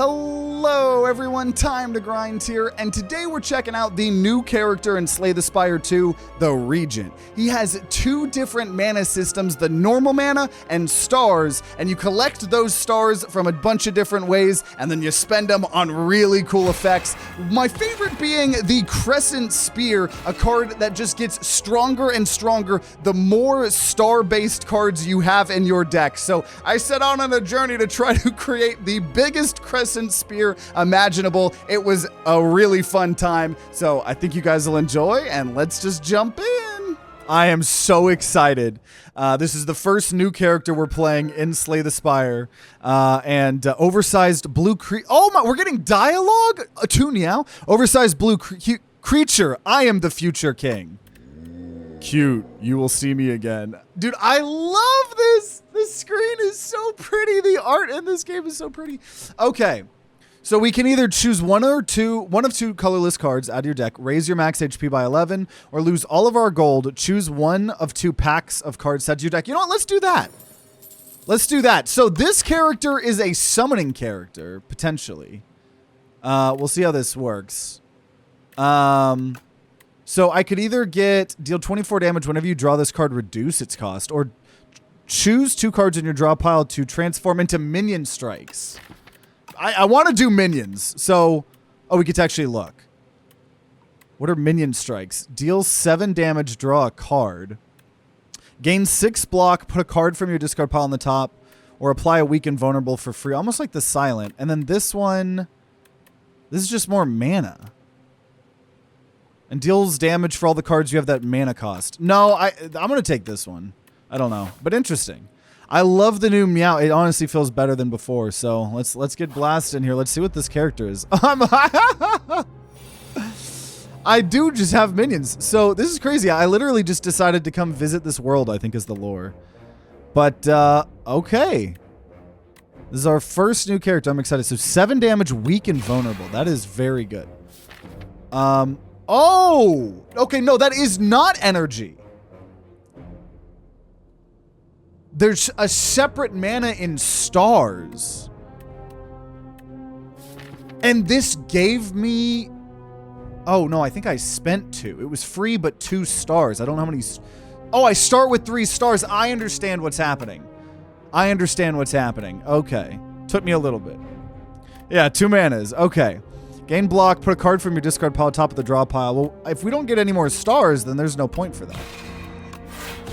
Hello everyone, TimeToGrind here, and today we're checking out the new character in Slay the Spire 2, the Regent. He has two different mana systems, the normal mana and stars, and you collect those stars from a bunch of different ways, and then you spend them on really cool effects. My favorite being the Crescent Spear, a card that just gets stronger and stronger the more star-based cards you have in your deck. So I set out on a journey to try to create the biggest Crescent Spear imaginable. It was a really fun time, so I think you guys will enjoy, and let's just jump in. I am so excited. This is the first new character we're playing in Slay the Spire, and oversized blue oh my, we're getting dialogue? Tune now. Oversized blue creature, I am the future king. Cute, you will see me again. Dude, I love this. This screen is so pretty. The art in this game is so pretty. Okay, so we can either choose one of two colorless cards out of your deck, raise your max HP by 11, or lose all of our gold. Choose one of two packs of cards set to your deck. You know what? Let's do that. Let's do that. So this character is a summoning character, potentially. We'll see how this works. So I could either deal 24 damage whenever you draw this card, reduce its cost, or choose two cards in your draw pile to transform into minion strikes. I want to do minions, so... Oh, we get to actually look. What are minion strikes? Deal 7 damage, draw a card. Gain 6 block, put a card from your discard pile on the top, or apply a weaken vulnerable for free. Almost like the silent. And then this one... This is just more mana. And deals damage for all the cards you have that mana cost. No, I'm going to take this one. I don't know, but interesting. I love the new Meow. It honestly feels better than before. So let's get blasted in here. Let's see what this character is. I do just have minions. So this is crazy. I literally just decided to come visit this world, I think is the lore. But, okay. This is our first new character. I'm excited. So 7 damage, weak and vulnerable. That is very good. Oh! Okay, no, that is not energy. There's a separate mana in stars. And this gave me... Oh, no, I think I spent 2. It was free, but 2 stars. I don't know how many... Oh, I start with 3 stars. I understand what's happening. I understand what's happening. Okay. Took me a little bit. Yeah, 2 manas. Okay. Gain block, put a card from your discard pile top of the draw pile. Well, if we don't get any more stars, then there's no point for that.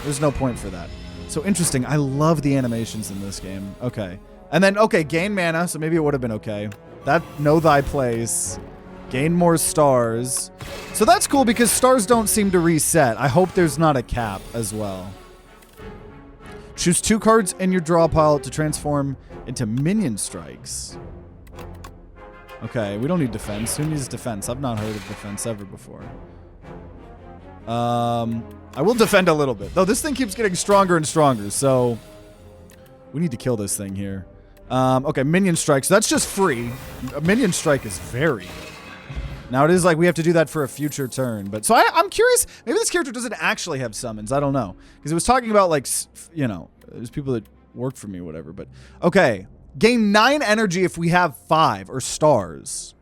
There's no point for that. So interesting. I love the animations in this game. Okay. And then, okay, gain mana, so maybe it would have been okay. That, know thy place. Gain more stars. So that's cool because stars don't seem to reset. I hope there's not a cap as well. Choose 2 cards in your draw pile to transform into minion strikes. Okay, we don't need defense. Who needs defense? I've not heard of defense ever before. I will defend a little bit. Though this thing keeps getting stronger and stronger, so... We need to kill this thing here. Okay, minion strike. So that's just free. A minion strike is very good. Now it is like we have to do that for a future turn. But so I'm curious. Maybe this character doesn't actually have summons. I don't know. Because it was talking about, like, you know, there's people that work for me or whatever. But, okay. Gain 9 energy if we have 5 or stars.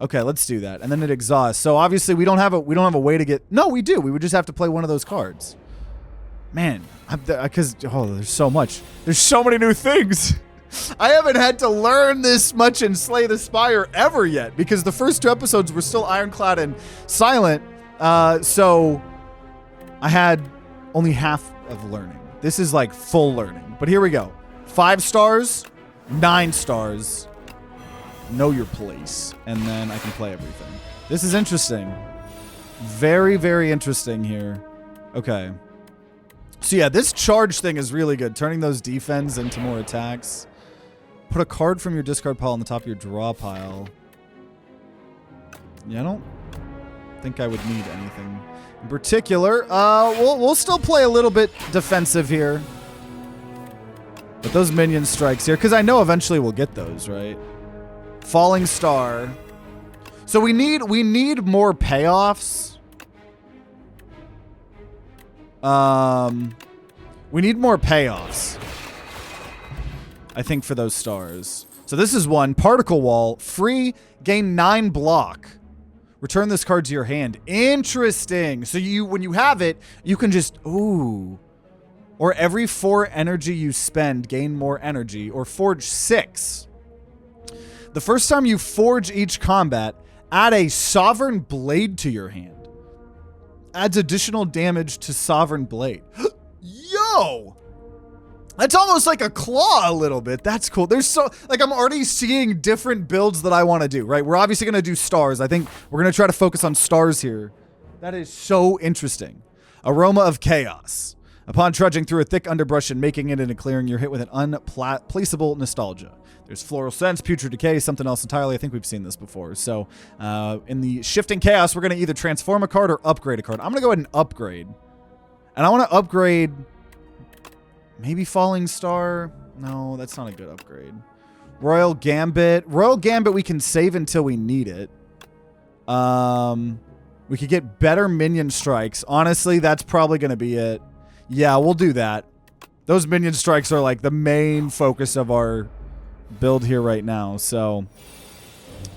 Okay, let's do that. And then it exhausts. So obviously we don't have a way to get... No, we do. We would just have to play one of those cards. Man, because there's so much. There's so many new things. I haven't had to learn this much in Slay the Spire ever yet because the first 2 episodes were still ironclad and silent. So I had only half of learning. This is like full learning. But here we go. 5 stars. 9 stars. Know your place. And then I can play everything. This is interesting. Very, very interesting here. Okay. So yeah, this charge thing is really good. Turning those defense into more attacks. Put a card from your discard pile on the top of your draw pile. Yeah, I don't think I would need anything in particular. We'll still play a little bit defensive here. But those minion strikes here, because I know eventually we'll get those, right? Falling star. So we need more payoffs. We need more payoffs. I think, for those stars. So this is one. Particle Wall. Free. Gain 9 block. Return this card to your hand. Interesting. So when you have it, you can just... Ooh. Or every 4 energy you spend, gain more energy. Or forge 6. The first time you forge each combat, add a Sovereign Blade to your hand. Adds additional damage to Sovereign Blade. Yo! That's almost like a claw a little bit. That's cool. There's so, like, I'm already seeing different builds that I want to do, right? We're obviously going to do stars. I think we're going to try to focus on stars here. That is so interesting. Aroma of Chaos. Upon trudging through a thick underbrush and making it in a clearing, you're hit with an unplaceable nostalgia. There's Floral Sense, Putrid Decay, something else entirely. I think we've seen this before. So in the Shifting Chaos, we're going to either transform a card or upgrade a card. I'm going to go ahead and upgrade. And I want to upgrade... Maybe Falling Star? No, that's not a good upgrade. Royal Gambit. Royal Gambit we can save until we need it. We could get better minion strikes. Honestly, that's probably going to be it. Yeah, we'll do that. Those minion strikes are like the main focus of our build here right now. So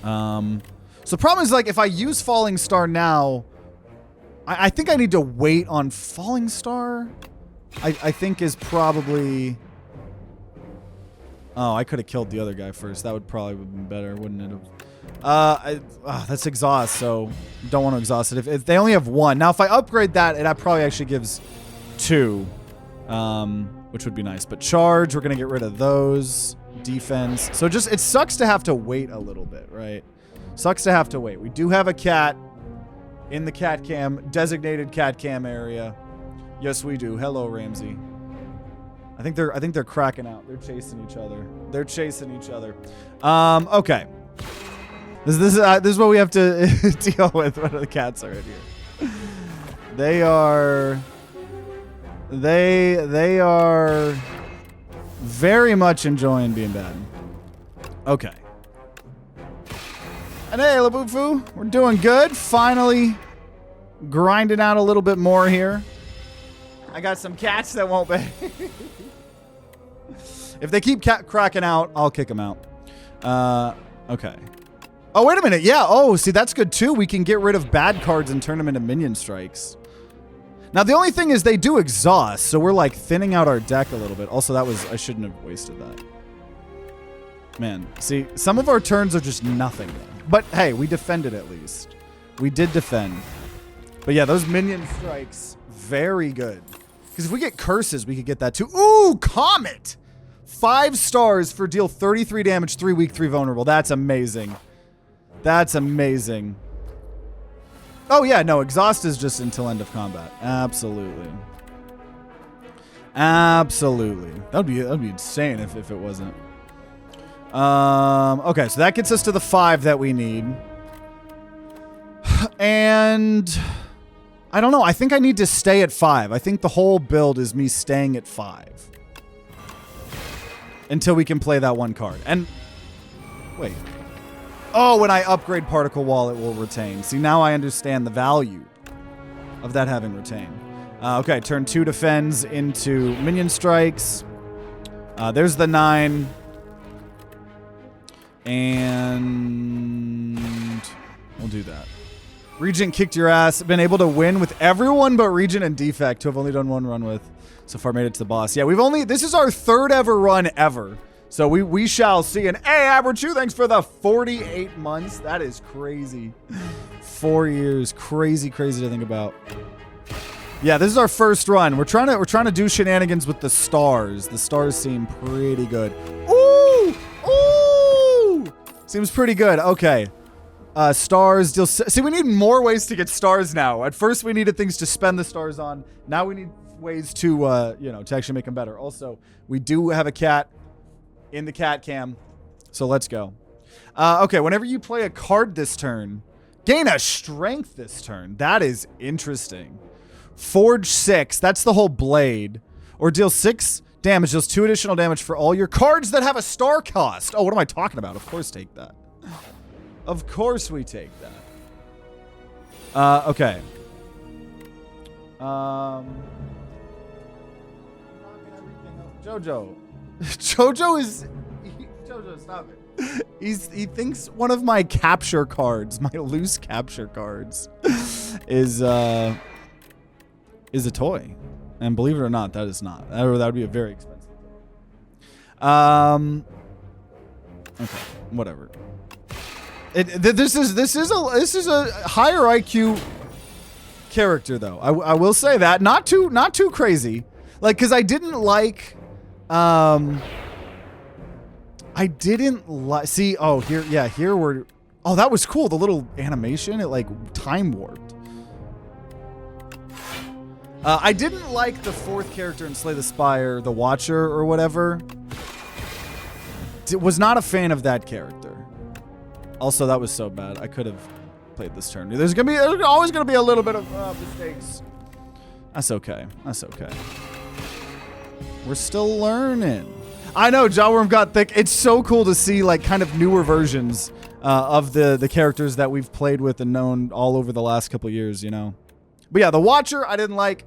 the problem is, like, if I use Falling Star now, I think I need to wait on Falling Star. I think is probably... Oh, I could have killed the other guy first. That would probably have been better, wouldn't it have? That's exhaust, so don't want to exhaust it. If they only have 1. Now, if I upgrade that, it probably actually gives 2, which would be nice. But charge, we're going to get rid of those. Defense. So just, it sucks to have to wait a little bit, right? Sucks to have to wait. We do have a cat in the cat cam, designated cat cam area. Yes, we do. Hello, Ramsey. I think they're cracking out. They're chasing each other. They're chasing each other. Okay. This is what we have to deal with when the cats are in here. They are very much enjoying being bad. Okay. And hey, Labufu, we're doing good. Finally grinding out a little bit more here. I got some cats that won't behave. If they keep cracking out, I'll kick them out. Okay. Oh, wait a minute. Yeah. Oh, see, that's good too. We can get rid of bad cards and turn them into minion strikes. Now, the only thing is they do exhaust, so we're like thinning out our deck a little bit. Also, I shouldn't have wasted that. Man, see, some of our turns are just nothing. But hey, we defended at least. We did defend. But yeah, those minion strikes, very good. Because if we get curses, we could get that too. Ooh, Comet! 5 stars for deal 33 damage, 3 weak, 3 vulnerable. That's amazing. That's amazing. Oh yeah, no, exhaust is just until end of combat. Absolutely. Absolutely. That'd be insane if it wasn't. Okay, so that gets us to the 5 that we need. And I don't know. I think I need to stay at 5. I think the whole build is me staying at 5 until we can play that one card. And wait. Oh, when I upgrade Particle Wall, it will retain. See, now I understand the value of that having retain. Okay, turn 2 defends into minion strikes. There's the 9. And we'll do that. Regent kicked your ass. Been able to win with everyone but Regent and Defect, who have only done 1 run with. So far made it to the boss. Yeah, this is our 3rd ever run ever. So we shall see. And hey, Aberchu, thanks for the 48 months. That is crazy. 4 years. Crazy, crazy to think about. Yeah, this is our first run. We're trying to do shenanigans with the stars. The stars seem pretty good. Ooh! Ooh! Seems pretty good. Okay. Stars deal. See, we need more ways to get stars now. At first, we needed things to spend the stars on. Now we need ways to, to actually make them better. Also, we do have a cat in the cat cam, so let's go. Okay, whenever you play a card this turn, gain a strength this turn. That is interesting. Forge 6. That's the whole blade. Or deal 6 damage. Deals 2 additional damage for all your cards that have a star cost. Oh, what am I talking about? Of course, take that. Of course we take that. Okay. Jojo. Jojo, stop it. He thinks one of my capture cards, my loose capture cards, is a toy. And believe it or not, that is not. That would be a very expensive toy. Okay, whatever. This is a higher IQ character though. I will say that. Not too crazy. Like, cause I didn't like see, oh, here we're, oh, that was cool. The little animation, it like time warped. I didn't like the fourth character in Slay the Spire, the Watcher or whatever. Was not a fan of that character. Also, that was so bad. I could have played this turn. There's always gonna be a little bit of mistakes. That's okay. That's okay. We're still learning. I know, Jawworm got thick. It's so cool to see like kind of newer versions of the characters that we've played with and known all over the last couple years, you know. But yeah, the Watcher I didn't like.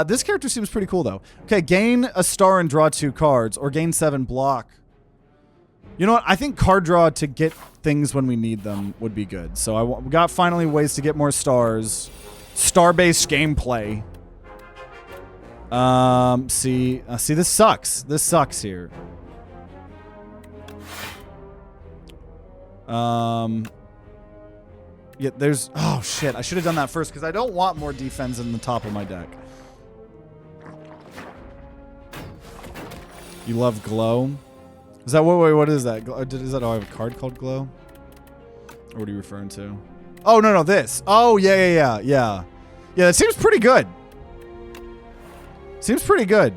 This character seems pretty cool though. Okay, gain a star and draw 2 cards, or gain 7 block. You know what? I think card draw to get things when we need them would be good. So we got finally ways to get more stars. Star-based gameplay. See, this sucks. This sucks here. Yeah, there's, oh shit, I should have done that first because I don't want more defense in the top of my deck. You love Glow? Is that, wait, what is that? Is that, oh, I have a card called Glow? Or what are you referring to? Oh, no, this. Oh, yeah. Yeah, that seems pretty good. Seems pretty good.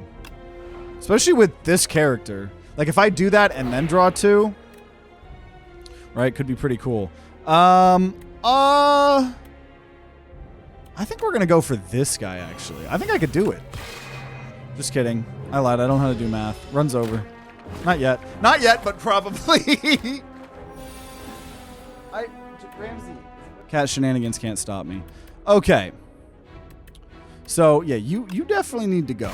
Especially with this character. Like, if I do that and then draw 2, right, could be pretty cool. I think we're going to go for this guy, actually. I think I could do it. Just kidding. I lied. I don't know how to do math. Runs over. Not yet. Not yet, but probably. Ramsey. Cat shenanigans can't stop me. Okay. So, yeah, you definitely need to go.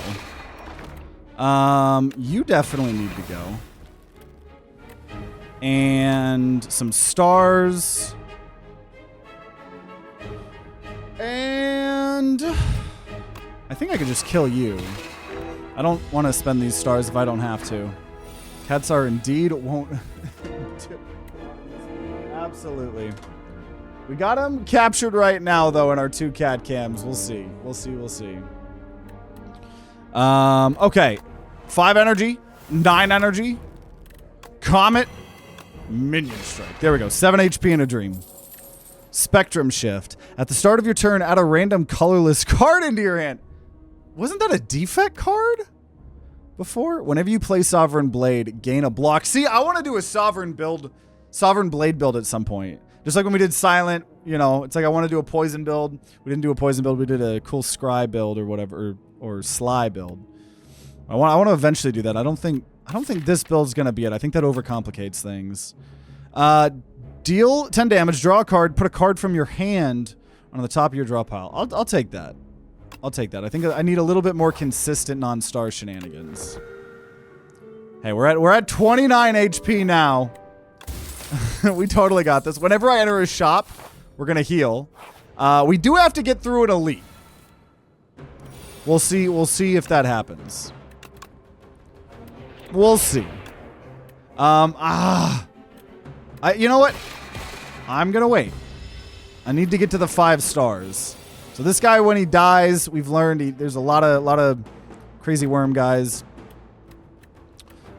You definitely need to go. And some stars. And I think I could just kill you. I don't want to spend these stars if I don't have to. Cats indeed won't. Absolutely. We got him captured right now, though, in our 2 cat cams. We'll see. We'll see. Okay. 5 energy. 9 energy. Comet. Minion strike. There we go. 7 HP in a dream. Spectrum shift. At the start of your turn, add a random colorless card into your hand. Wasn't that a defect card before? Whenever you play Sovereign Blade, gain a block. See, I want to do a Sovereign Blade build at some point. Just like when we did Silent, you know, it's like I want to do a poison build. We didn't do a poison build. We did a cool scry build or whatever, or sly build. I want to eventually do that. I don't think this build's going to be it. I think that overcomplicates things. Deal 10 damage, draw a card, put a card from your hand on the top of your draw pile. I'll take that. I'll take that. I think I need a little bit more consistent non-star shenanigans. Hey, we're at 29 HP now. We totally got this. Whenever I enter a shop, we're going to heal. We do have to get through an elite. We'll see if that happens. We'll see. You know what? I'm going to wait. I need to get to the 5 stars. So this guy, when he dies, we've learned there's a lot of crazy worm guys.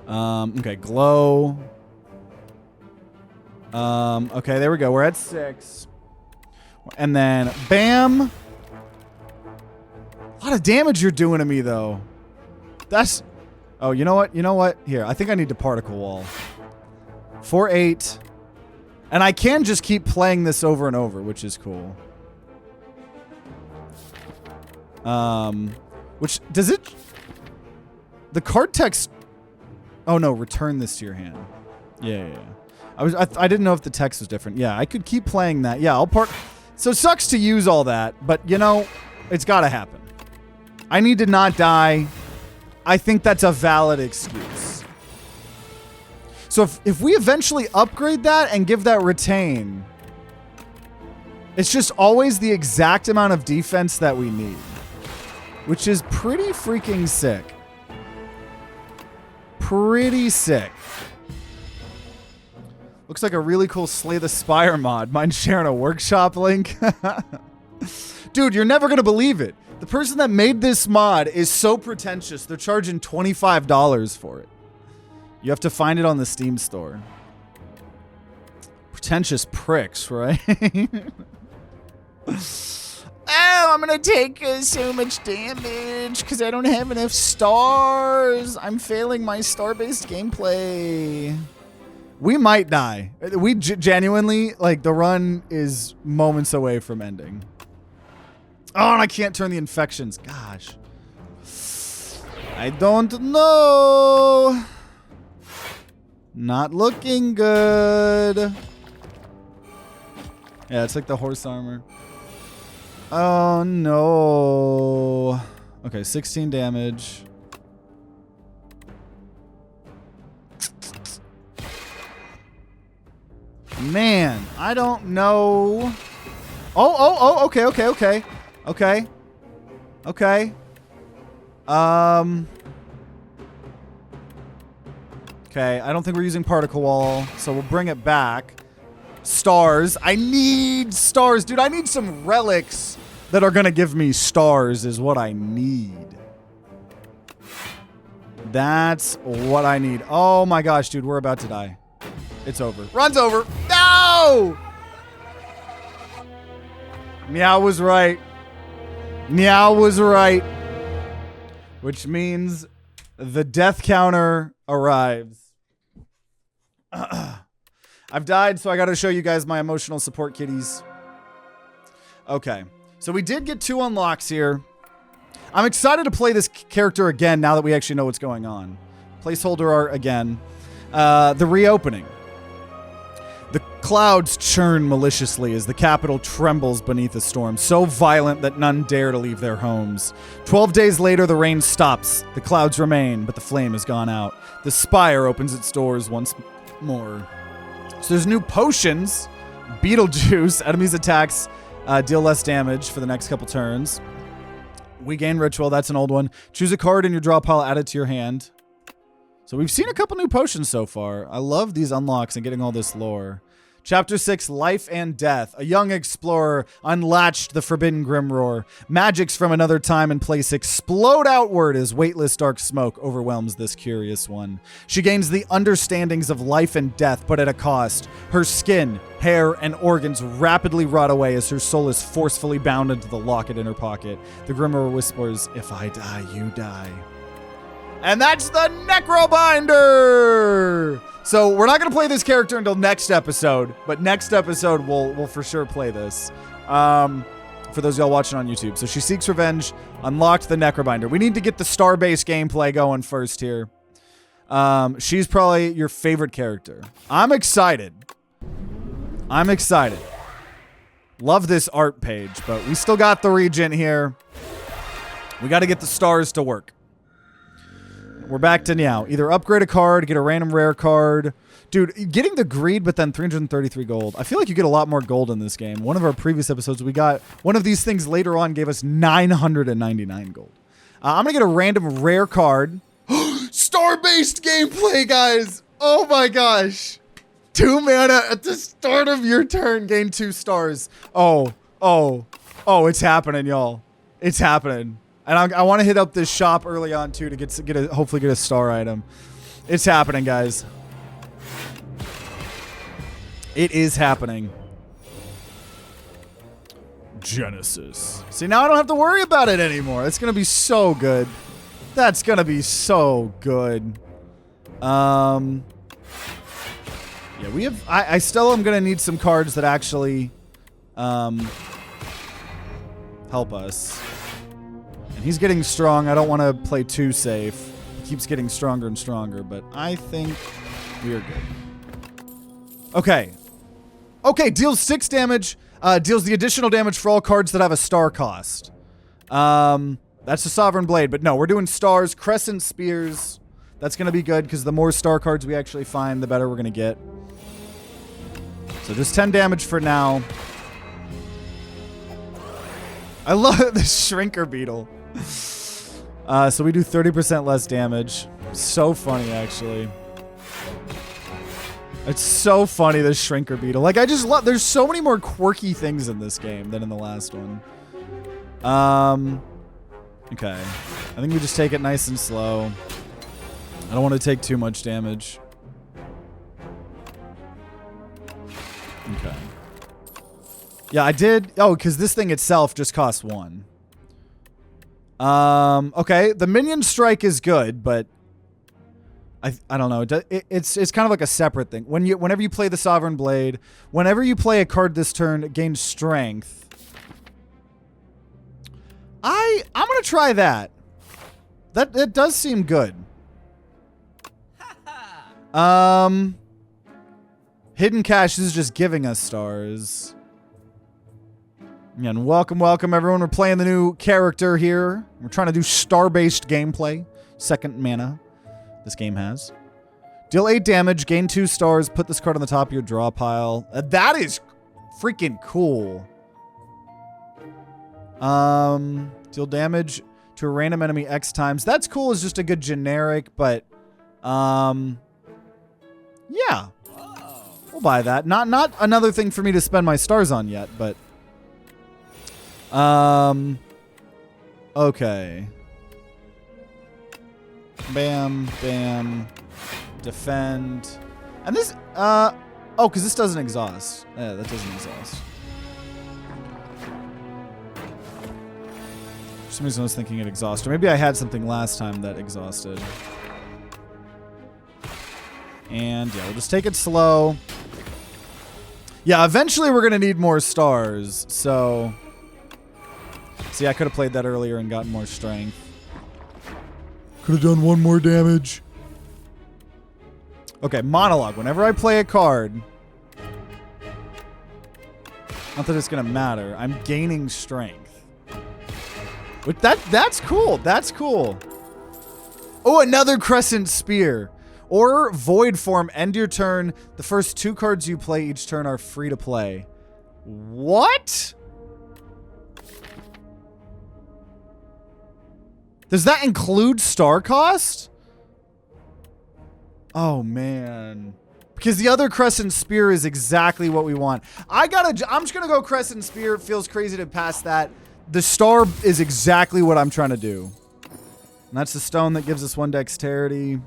Okay, glow. Okay, there we go. We're at 6. And then, bam. A lot of damage you're doing to me, though. That's... Oh, you know what? You know what? Here, I think I need to particle wall. 4-8. And I can just keep playing this over and over, which is cool. Which, does it... The card text... Oh, no, return this to your hand. Yeah. I didn't know if the text was different. Yeah, I could keep playing that. Yeah, So it sucks to use all that, but, you know, it's got to happen. I need to not die. I think that's a valid excuse. So if we eventually upgrade that and give that retain, it's just always the exact amount of defense that we need, which is pretty freaking sick. Pretty sick. Looks like a really cool Slay the Spire mod. Mind sharing a workshop link? Dude, you're never going to believe it. The person that made this mod is so pretentious, they're charging $25 for it. You have to find it on the Steam store. Pretentious pricks, right? Oh, I'm going to take so much damage because I don't have enough stars. I'm failing my star-based gameplay. We might die. We genuinely, like, the run is moments away from ending. Oh, and I can't turn the infections. Gosh. I don't know. Not looking good. Yeah, it's like the horse armor. Oh, no. Okay, 16 damage. Man, I don't know. Oh, okay. Okay. Okay, I don't think we're using particle wall, so we'll bring it back. Stars. I need stars. Dude, I need some relics that are gonna give me stars is what I need. That's what I need. Oh my gosh, dude, we're about to die. It's over. Run's over. No! Meow was right. Meow was right. Which means the death counter arrives. I've died, so I gotta show you guys my emotional support kitties. Okay. So we did get 2 unlocks here. I'm excited to play this character again now that we actually know what's going on. Placeholder art again. The reopening. The clouds churn maliciously as the capital trembles beneath a storm, so violent that none dare to leave their homes. 12 days later, the rain stops. The clouds remain, but the flame has gone out. The spire opens its doors once more. So there's new potions. Beetlejuice. Enemies' attacks deal less damage for the next couple turns. We gain ritual. That's an old one. Choose a card in your draw pile, add it to your hand. So we've seen a couple new potions so far. I love these unlocks and getting all this lore. Chapter 6, Life and Death. A young explorer unlatched the forbidden grim roar. Magics from another time and place explode outward as weightless dark smoke overwhelms this curious one. She gains the understandings of life and death, but at a cost. Her skin, hair, and organs rapidly rot away as her soul is forcefully bound into the locket in her pocket. The grim roar whispers, "If I die, you die." And that's the Necrobinder! So we're not going to play this character until next episode, but next episode we'll for sure play this. For those of y'all watching on YouTube. So she seeks revenge, unlocked the Necrobinder. We need to get the star-based gameplay going first here. She's probably your favorite character. I'm excited. Love this art page, but we still got the Regent here. We got to get the stars to work. We're back to now. Either upgrade a card, get a random rare card. Dude, getting the greed, but then 333 gold. I feel like you get a lot more gold in this game. One of our previous episodes, we got one of these things later on gave us 999 gold. I'm going to get a random rare card. Star-based gameplay, guys. Oh my gosh. 2 mana at the start of your turn. Gain 2 stars. Oh, it's happening, y'all. It's happening. And I want to hit up this shop early on, too, to hopefully get a star item. It's happening, guys. It is happening. Genesis. See, now I don't have to worry about it anymore. It's going to be so good. That's going to be so good. Yeah, we have... I still am going to need some cards that actually help us. And he's getting strong. I don't want to play too safe. He keeps getting stronger and stronger, but I think we are good. Okay. Okay, deals 6 damage. Deals the additional damage for all cards that have a star cost. That's the Sovereign Blade, but no, we're doing stars. Crescent Spears. That's going to be good because the more star cards we actually find, the better we're going to get. So just 10 damage for now. I love the Shrinker Beetle. So we do 30% less damage. So funny, actually. It's so funny, this Shrinker Beetle. Like, I just love... There's so many more quirky things in this game than in the last one. Okay. I think we just take it nice and slow. I don't want to take too much damage. Okay. Yeah, I did... Oh, because this thing itself just costs 1. Okay. The minion strike is good, but... I don't know. It's kind of like a separate thing. Whenever you play the Sovereign Blade, whenever you play a card this turn, it gains strength. I'm gonna try that. That does seem good. Hidden Cache is just giving us stars. And welcome everyone. We're playing the new character here. We're trying to do star-based gameplay. 2nd mana. This game has. Deal 8 damage, gain 2 stars, put this card on the top of your draw pile. That is freaking cool. Deal damage to a random enemy X times. That's cool as just a good generic, but yeah. We'll buy that. Not another thing for me to spend my stars on yet, but okay. Bam, bam, defend. And this, oh, because this doesn't exhaust. Yeah, that doesn't exhaust. For some reason I was thinking it exhausted. Or maybe I had something last time that exhausted. And yeah, we'll just take it slow. Yeah, eventually we're going to need more stars, so... See, I could have played that earlier and gotten more strength. Could have done 1 more damage. Okay, monologue. Whenever I play a card, not that it's gonna matter, I'm gaining strength. But that's cool. That's cool. Oh, another Crescent Spear. Or Void Form. End your turn. The first 2 cards you play each turn are free to play. What? Does that include star cost? Oh, man. Because the other Crescent Spear is exactly what we want. I'm just going to go Crescent Spear. It feels crazy to pass that. The star is exactly what I'm trying to do. And that's the stone that gives us 1 dexterity.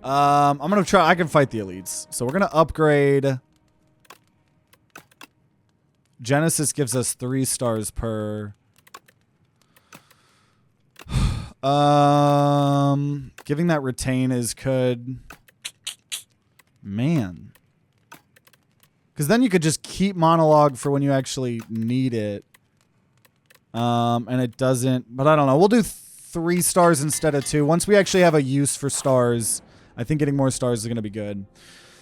I'm going to try. I can fight the elites. So we're going to upgrade. Genesis gives us 3 stars per... Giving that retain is good. Man. Because then you could just keep monologue for when you actually need it. And it doesn't, but I don't know. We'll do 3 stars instead of 2. Once we actually have a use for stars, I think getting more stars is going to be good.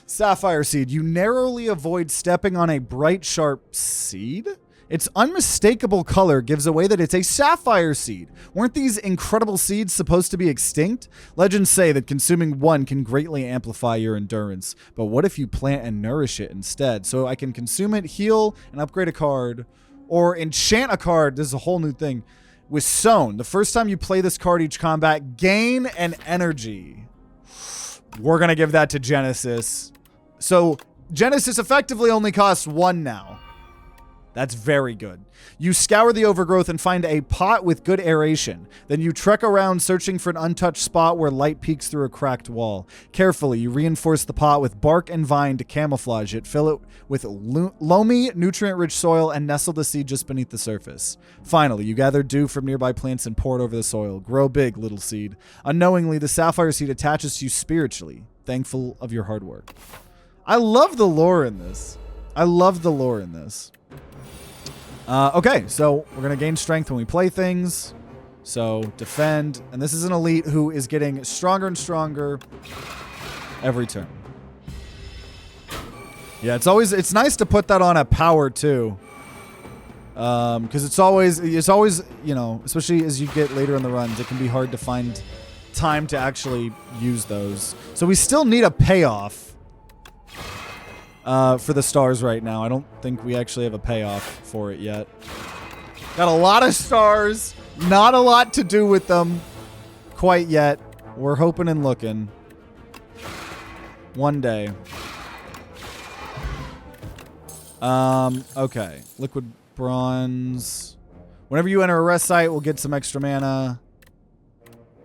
Sapphire Seed. You narrowly avoid stepping on a bright, sharp seed? Its unmistakable color gives away that it's a sapphire seed. Weren't these incredible seeds supposed to be extinct? Legends say that consuming 1 can greatly amplify your endurance. But what if you plant and nourish it instead? So I can consume it, heal, and upgrade a card. Or enchant a card. This is a whole new thing. With Sown. The first time you play this card each combat, gain an energy. We're going to give that to Genesis. So Genesis effectively only costs 1 now. That's very good. You scour the overgrowth and find a pot with good aeration. Then you trek around searching for an untouched spot where light peeks through a cracked wall. Carefully, you reinforce the pot with bark and vine to camouflage it. Fill it with loamy, nutrient-rich soil and nestle the seed just beneath the surface. Finally, you gather dew from nearby plants and pour it over the soil. Grow big, little seed. Unknowingly, the sapphire seed attaches to you spiritually, thankful of your hard work. I love the lore in this. I love the lore in this. Okay, so we're going to gain strength when we play things. So, defend. And this is an elite who is getting stronger and stronger every turn. Yeah, it's nice to put that on a power, too. Because it's always, you know, especially as you get later in the runs, it can be hard to find time to actually use those. So we still need a payoff for the stars right now. I don't think we actually have a payoff for it yet. Got a lot of stars. Not a lot to do with them quite yet. We're hoping and looking. One day. Okay. Liquid bronze. Whenever you enter a rest site, we'll get some extra mana.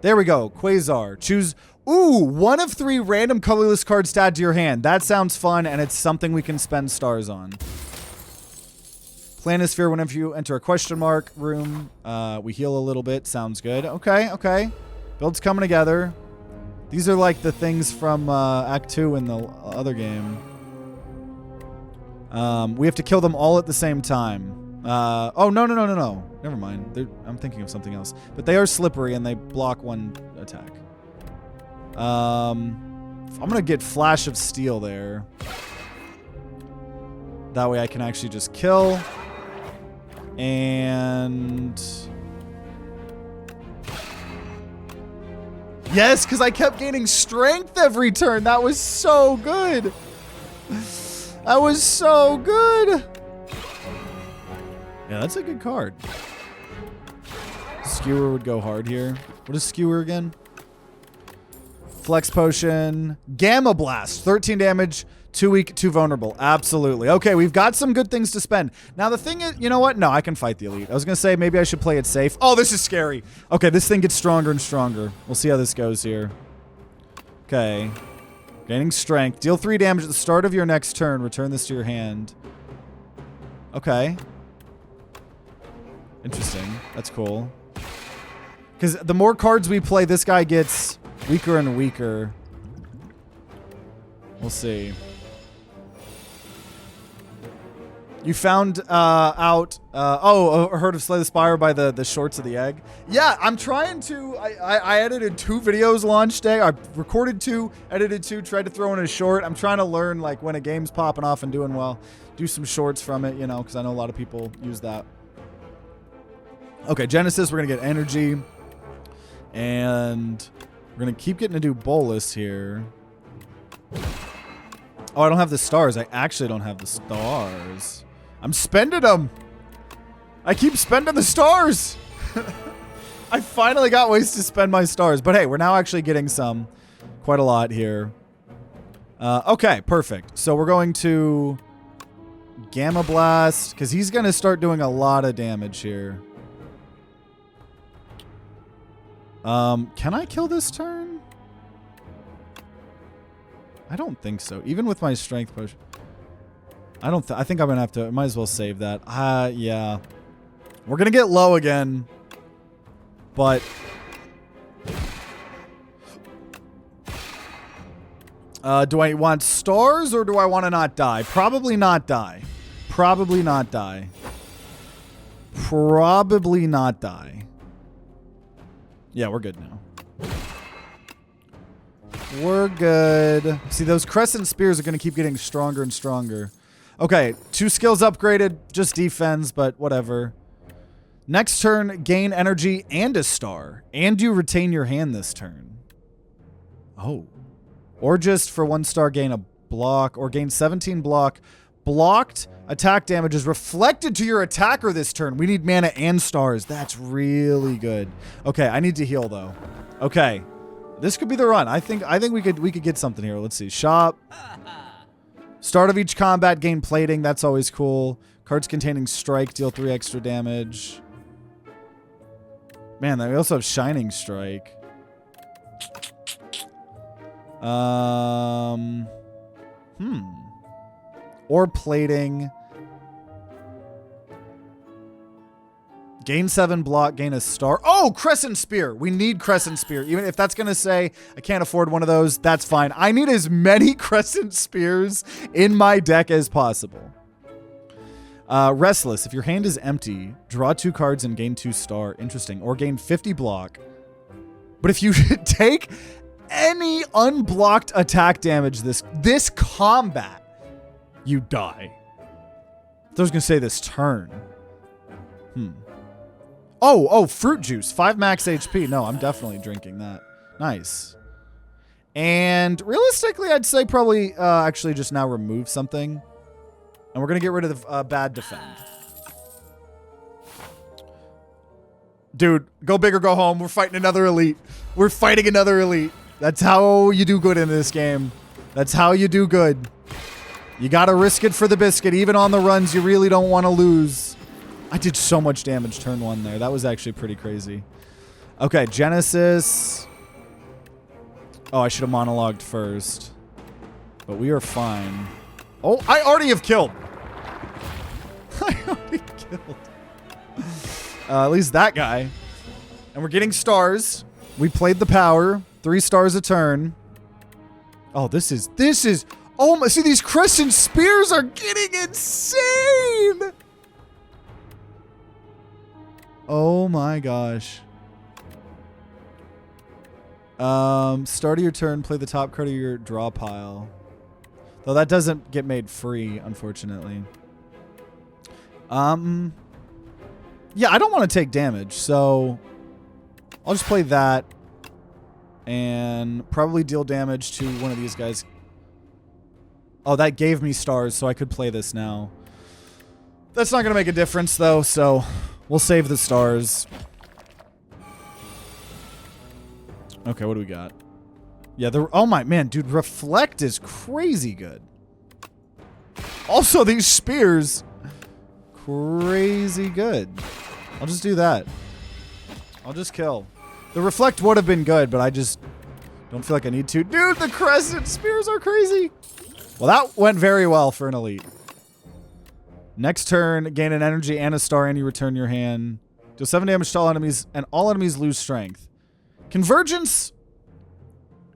There we go. Quasar. Choose... Ooh, 1 of 3 random colorless cards to add to your hand. That sounds fun, and it's something we can spend stars on. Planisphere, whenever you enter a question mark room, we heal a little bit. Sounds good. Okay, okay. Build's coming together. These are like the things from Act 2 in the other game. We have to kill them all at the same time. Oh, no. Never mind. I'm thinking of something else. But they are slippery, and they block one attack. I'm going to get Flash of Steel there. That way I can actually just kill. And... Yes, because I kept gaining strength every turn. That was so good. That was so good. Yeah, that's a good card. Skewer would go hard here. What is Skewer again? Flex Potion. Gamma Blast. 13 damage. 2 weak, 2 vulnerable. Absolutely. Okay, we've got some good things to spend. Now, the thing is, you know what? No, I can fight the elite. I was going to say maybe I should play it safe. Oh, this is scary. Okay, this thing gets stronger and stronger. We'll see how this goes here. Okay. Gaining strength. Deal 3 damage at the start of your next turn. Return this to your hand. Okay. Interesting. That's cool. Because the more cards we play, this guy gets weaker and weaker. We'll see. You found out... heard of Slay the Spire by the shorts of the egg? Yeah, I'm trying to... I edited 2 videos launch day. I recorded 2, edited 2, tried to throw in a short. I'm trying to learn, like, when a game's popping off and doing well. Do some shorts from it, you know, because I know a lot of people use that. Okay, Genesis, we're going to get energy. And we're going to keep getting to do Bolus here. Oh, I don't have the stars. I actually don't have the stars. I'm spending them. I keep spending the stars. I finally got ways to spend my stars. But hey, we're now actually getting some. Quite a lot here. Okay, perfect. So we're going to Gamma Blast. Because he's going to start doing a lot of damage here. Can I kill this turn? I don't think so. Even with my strength potion. I think I'm going to have to... I might as well save that. Yeah. We're going to get low again. But... do I want stars or do I want to not die? Probably not die. Probably not die. Probably not die. Yeah, we're good now. We're good. See, those Crescent Spears are going to keep getting stronger and stronger. Okay, 2 skills upgraded. Just defense, but whatever. Next turn, gain energy and a star. And you retain your hand this turn. Oh. Or just for 1 star, gain a block. Or gain 17 block. Blocked attack damage is reflected to your attacker this turn. We need mana and stars. That's really good. Okay, I need to heal, though. Okay. This could be the run. I think we could get something here. Let's see. Shop. Start of each combat, gain plating. That's always cool. Cards containing strike deal 3 extra damage. Man, we also have Shining Strike. Or plating. Gain 7 block, gain a star. Oh, Crescent Spear. We need Crescent Spear. Even if that's going to say I can't afford one of those, that's fine. I need as many Crescent Spears in my deck as possible. Restless. If your hand is empty, draw 2 cards and gain 2 star. Interesting. Or gain 50 block. But if you take any unblocked attack damage this combat, you die. I was going to say this turn. Oh, fruit juice. 5 max HP. No, I'm definitely drinking that. Nice. And realistically, I'd say probably actually just now remove something. And we're going to get rid of the bad defend. Dude, go big or go home. We're fighting another elite. We're fighting another elite. That's how you do good in this game. That's how you do good. You got to risk it for the biscuit. Even on the runs, you really don't want to lose. I did so much damage turn 1 there. That was actually pretty crazy. Okay, Genesis. Oh, I should have monologued first. But we are fine. Oh, I already have killed. I already killed. At least that guy. And we're getting stars. We played the power. 3 stars a turn. Oh, this is, oh my, see, these Crescent Spears are getting insane. Oh my gosh. Start of your turn, play the top card of your draw pile. Though that doesn't get made free, unfortunately. Yeah, I don't want to take damage, so I'll just play that and probably deal damage to one of these guys. Oh, that gave me stars, so I could play this now. That's not going to make a difference, though, so we'll save the stars. Okay, what do we got? Yeah, oh my, man, dude, Reflect is crazy good. Also, these spears, crazy good. I'll just do that. I'll just kill. The Reflect would have been good, but I just don't feel like I need to. Dude, the Crescent Spears are crazy. Well, that went very well for an elite. Next turn, gain an energy and a star, and you return your hand. Deal 7 damage to all enemies, and all enemies lose strength. Convergence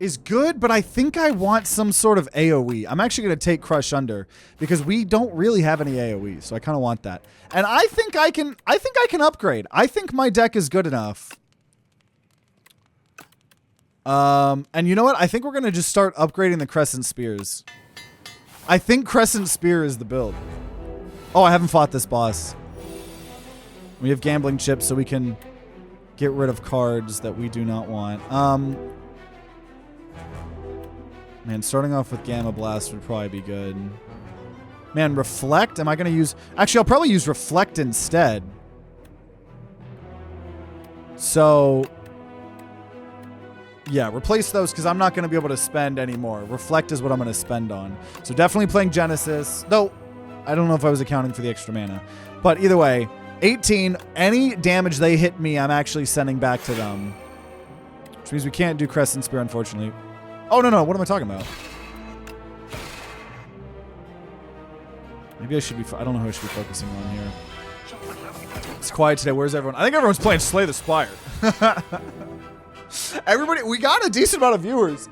is good, but I think I want some sort of AoE. I'm actually going to take Crush Under because we don't really have any AoE, so I kind of want that. And I think I can upgrade. I think my deck is good enough. And you know what? I think we're going to just start upgrading the Crescent Spears. I think Crescent Spear is the build. Oh, I haven't fought this boss. We have gambling chips, so we can get rid of cards that we do not want. Man, starting off with Gamma Blast would probably be good. Man, Reflect? Am I going to use... Actually, I'll probably use Reflect instead. So... yeah, replace those because I'm not going to be able to spend anymore. Reflect is what I'm going to spend on. So definitely playing Genesis. Though, I don't know if I was accounting for the extra mana. But either way, 18. Any damage they hit me, I'm actually sending back to them. Which means we can't do Crescent Spear, unfortunately. Oh, no. What am I talking about? Maybe I should be... I don't know who I should be focusing on here. It's quiet today. Where's everyone? I think everyone's playing Slay the Spire. Everybody... We got a decent amount of viewers.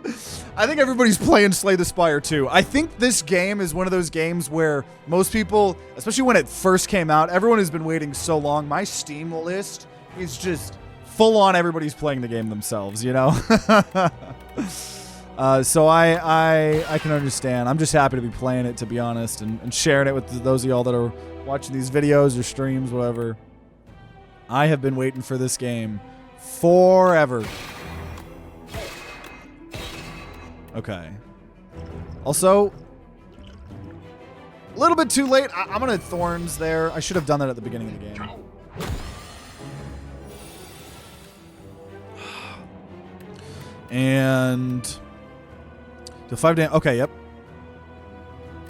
I think everybody's playing Slay the Spire too. I think this game is one of those games where most people, especially when it first came out, everyone has been waiting so long. My Steam list is just full on everybody's playing the game themselves, you know? So I can understand. I'm just happy to be playing it, to be honest, and sharing it with those of y'all that are watching these videos or streams, whatever. I have been waiting for this game forever. Okay. Also, a little bit too late. I'm going to Thorns there. I should have done that at the beginning of the game. And... deal 5 damage. Okay, yep.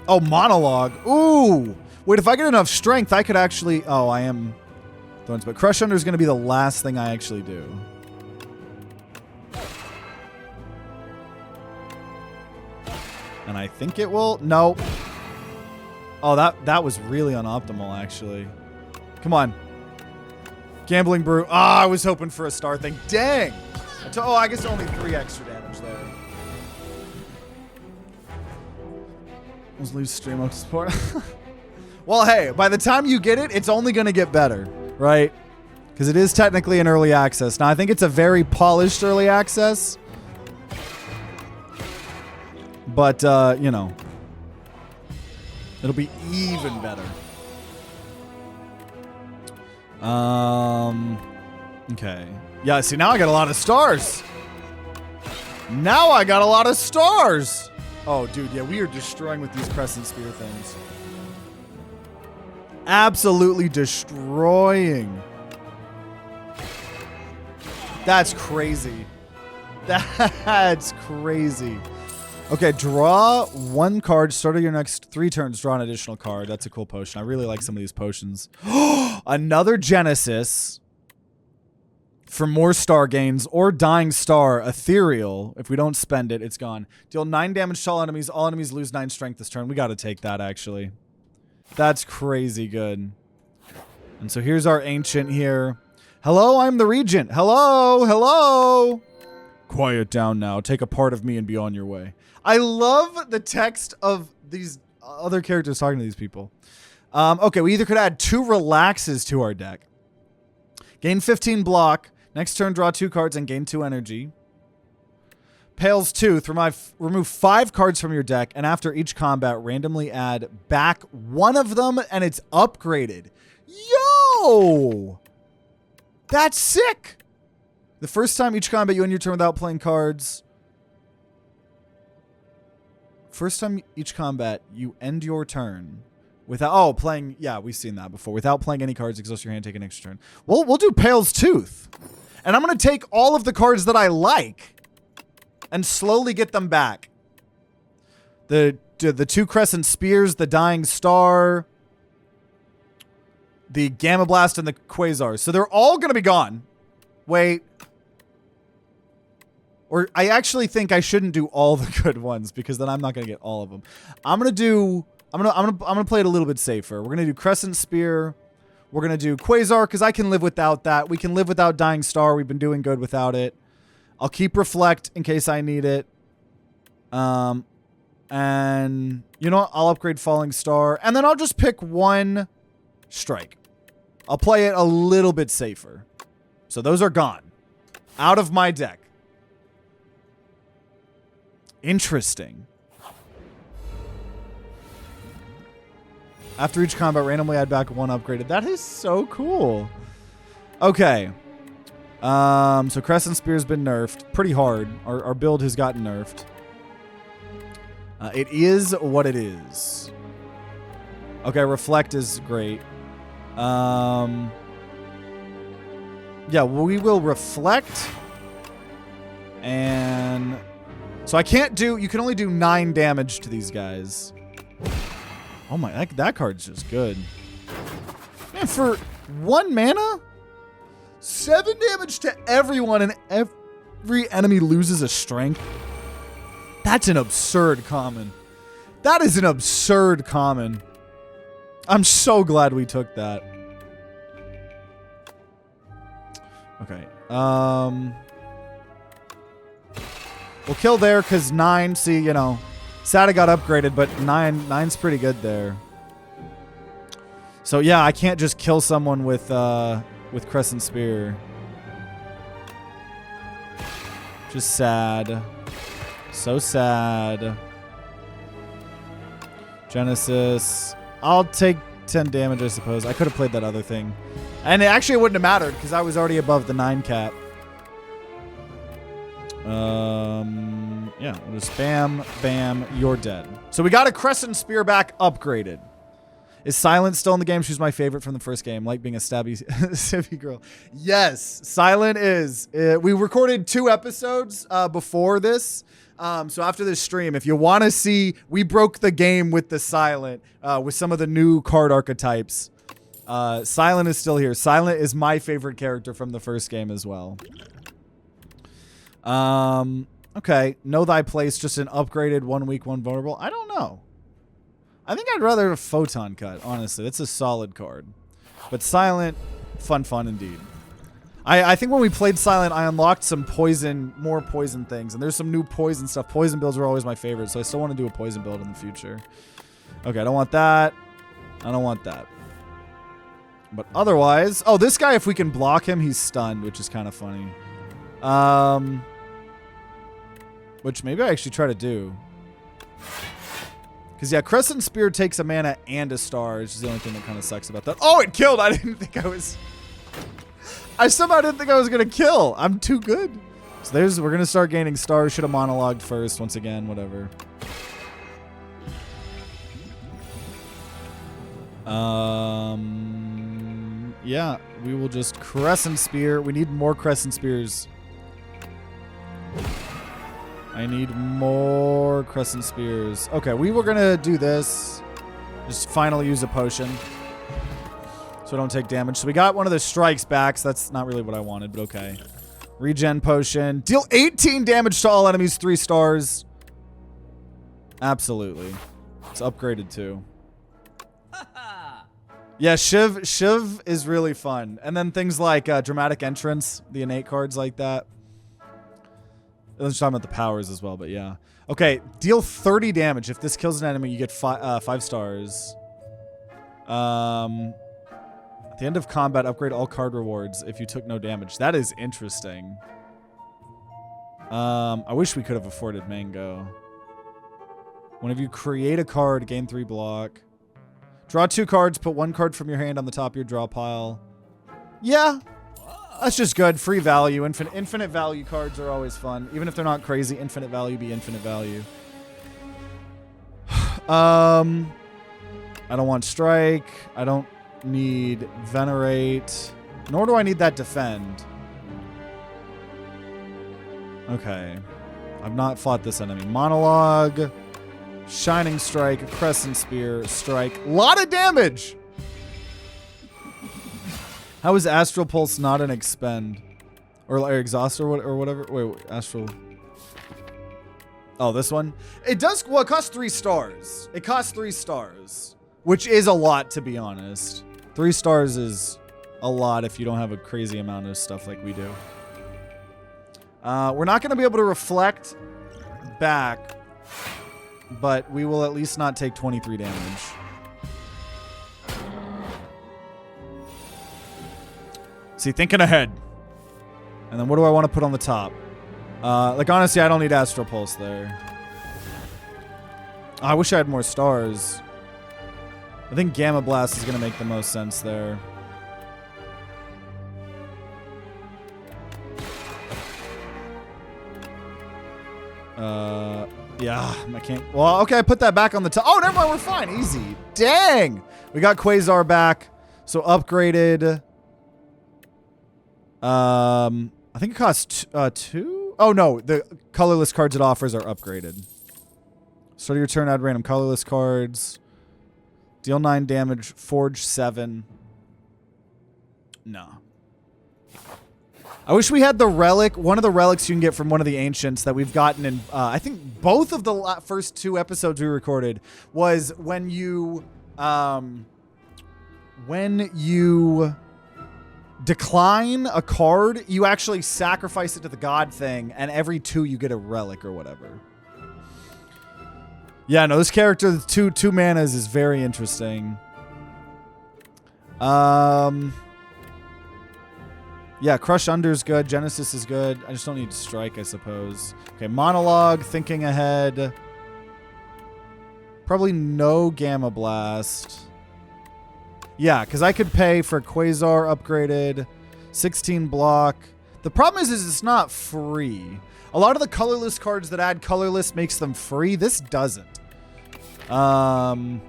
Oh, Monologue. Ooh! Wait, if I get enough strength, I could actually... oh, I am... Thorns. But Crush Under is going to be the last thing I actually do. And I think it will... no. Oh, that was really unoptimal, actually. Come on. Gambling Brew. Ah, I was hoping for a star thing. Dang! Oh, I guess only 3 extra damage there. Let's lose stream mode support. Well, hey, by the time you get it, it's only going to get better, right? Because it is technically an early access. Now, I think it's a very polished early access. But, you know, it'll be even better. Okay. Yeah, see, now I got a lot of stars. Now I got a lot of stars. Oh, dude, yeah, we are destroying with these Crescent Spear things. Absolutely destroying. That's crazy. That's crazy. Okay, draw one card. Start of your next 3 turns, draw an additional card. That's a cool potion. I really like some of these potions. Another Genesis for more star gains, or Dying Star, Ethereal. If we don't spend it, it's gone. Deal 9 damage to all enemies. All enemies lose 9 strength this turn. We got to take that, actually. That's crazy good. And so here's our Ancient here. Hello, I'm the Regent. Hello, hello. Quiet down now. Take a part of me and be on your way. I love the text of these other characters talking to these people. Okay, we either could add 2 relaxes to our deck. Gain 15 block. Next turn, draw 2 cards and gain 2 energy. Pale's Tooth. Remove 5 cards from your deck, and after each combat, randomly add back 1 of them, and it's upgraded. Yo! That's sick! The first time each combat you end your turn without playing cards. First time each combat you end your turn without playing. Yeah, we've seen that before. Without playing any cards, exhaust your hand, take an extra turn. We'll do Pale's Tooth, and I'm gonna take all of the cards that I like and slowly get them back. The 2 Crescent Spears, the Dying Star, the Gamma Blast, and the Quasar. So they're all gonna be gone. Wait. Or I actually think I shouldn't do all the good ones, because then I'm not gonna get all of them. I'm gonna play it a little bit safer. We're gonna do Crescent Spear. We're gonna do Quasar, because I can live without that. We can live without Dying Star. We've been doing good without it. I'll keep Reflect in case I need it. And you know what? I'll upgrade Falling Star, and then I'll just pick 1 strike. I'll play it a little bit safer. So those are gone. Out of my deck. Interesting. After each combat, randomly add back 1 upgraded. That is so cool. Okay. So Crescent Spear's been nerfed pretty hard. Our build has gotten nerfed. It is what it is. Okay, Reflect is great. Yeah, we will Reflect. And so I can't do, you can only do 9 damage to these guys. Oh my, that card's just good. Man, for 1 mana, 7 damage to everyone, and every enemy loses a strength. That's an absurd common. That is an absurd common. I'm so glad we took that. Okay. We'll kill there because 9, see, you know, Sada got upgraded, but 9's pretty good there. So yeah, I can't just kill someone with Crescent Spear. Just sad. So sad. Genesis. I'll take 10 damage, I suppose. I could have played that other thing. And it wouldn't have mattered because I was already above the 9 cap. Yeah, we'll just bam, bam, you're dead. So we got a Crescent Spear back upgraded. Is Silent still in the game? She's my favorite from the first game. Like being a stabby girl. Yes, Silent is. We recorded 2 episodes before this. So after this stream, if you want to see, we broke the game with the Silent, with some of the new card archetypes. Silent is still here. Silent is my favorite character from the first game as well. Okay. Know Thy Place, just an upgraded 1 weak, 1 vulnerable. I don't know. I think I'd rather a Photon Cut, honestly. That's a solid card. But Silent, fun indeed. I think when we played Silent, I unlocked some more poison things. And there's some new poison stuff. Poison builds are always my favorite, so I still want to do a poison build in the future. Okay, I don't want that. I don't want that. But otherwise... Oh, this guy, if we can block him, he's stunned, which is kind of funny. Which maybe I actually try to do. Because, yeah, Crescent Spear takes a mana and a star, which is the only thing that kind of sucks about that. Oh, it killed! I didn't think I was... I somehow didn't think I was going to kill. I'm too good. So we're going to start gaining stars. Should have monologued first. Once again, whatever. Yeah, we will just Crescent Spear. We need more Crescent Spears. I need more Crescent Spears. Okay, we were going to do this. Just finally use a potion. So I don't take damage. So we got one of the strikes back. So that's not really what I wanted, but okay. Regen potion. Deal 18 damage to all enemies, 3 stars. Absolutely. It's upgraded too. Yeah, Shiv is really fun. And then things like Dramatic Entrance, the innate cards like that. I was talking about the powers as well, but yeah. Okay, deal 30 damage. If this kills an enemy, you get 5 stars. At the end of combat, upgrade all card rewards if you took no damage. That is interesting. I wish we could have afforded Mango. Whenever you create a card, gain 3 block. Draw 2 cards, put 1 card from your hand on the top of your draw pile. Yeah, that's just good. Free value. Infinite value cards are always fun. Even if they're not crazy, infinite value be infinite value. I don't want Strike. I don't need Venerate. Nor do I need that Defend. Okay. I've not fought this enemy. Monologue. Shining Strike, Crescent Spear, Strike. Lot of damage! How is Astral Pulse not an expend? Or exhaust or whatever? Wait, Astral... Oh, this one? It does... Well, it costs 3 stars. It costs 3 stars. Which is a lot, to be honest. 3 stars is a lot if you don't have a crazy amount of stuff like we do. We're not going to be able to reflect back... But we will at least not take 23 damage. See, thinking ahead. And then what do I want to put on the top? Like, honestly, I don't need Astral Pulse there. I wish I had more stars. I think Gamma Blast is going to make the most sense there. Yeah, I can't. Well, okay, I put that back on the top. Oh, never mind, we're fine. Easy. Dang. We got Quasar back. So upgraded. I think it costs 2. Oh, no. The colorless cards it offers are upgraded. Start of your turn, add random colorless cards. Deal 9 damage. Forge 7. No. I wish we had the relic. One of the relics you can get from one of the ancients that we've gotten in, I think both of the first 2 episodes we recorded was when you decline a card, you actually sacrifice it to the god thing, and every 2 you get a relic or whatever. Yeah, no, this character with two manas is very interesting. Yeah, Crush Under is good. Genesis is good. I just don't need Strike, I suppose. Okay, Monologue, Thinking Ahead. Probably no Gamma Blast. Yeah, because I could pay for Quasar upgraded, 16 block. The problem is it's not free. A lot of the colorless cards that add colorless makes them free. This doesn't. Right?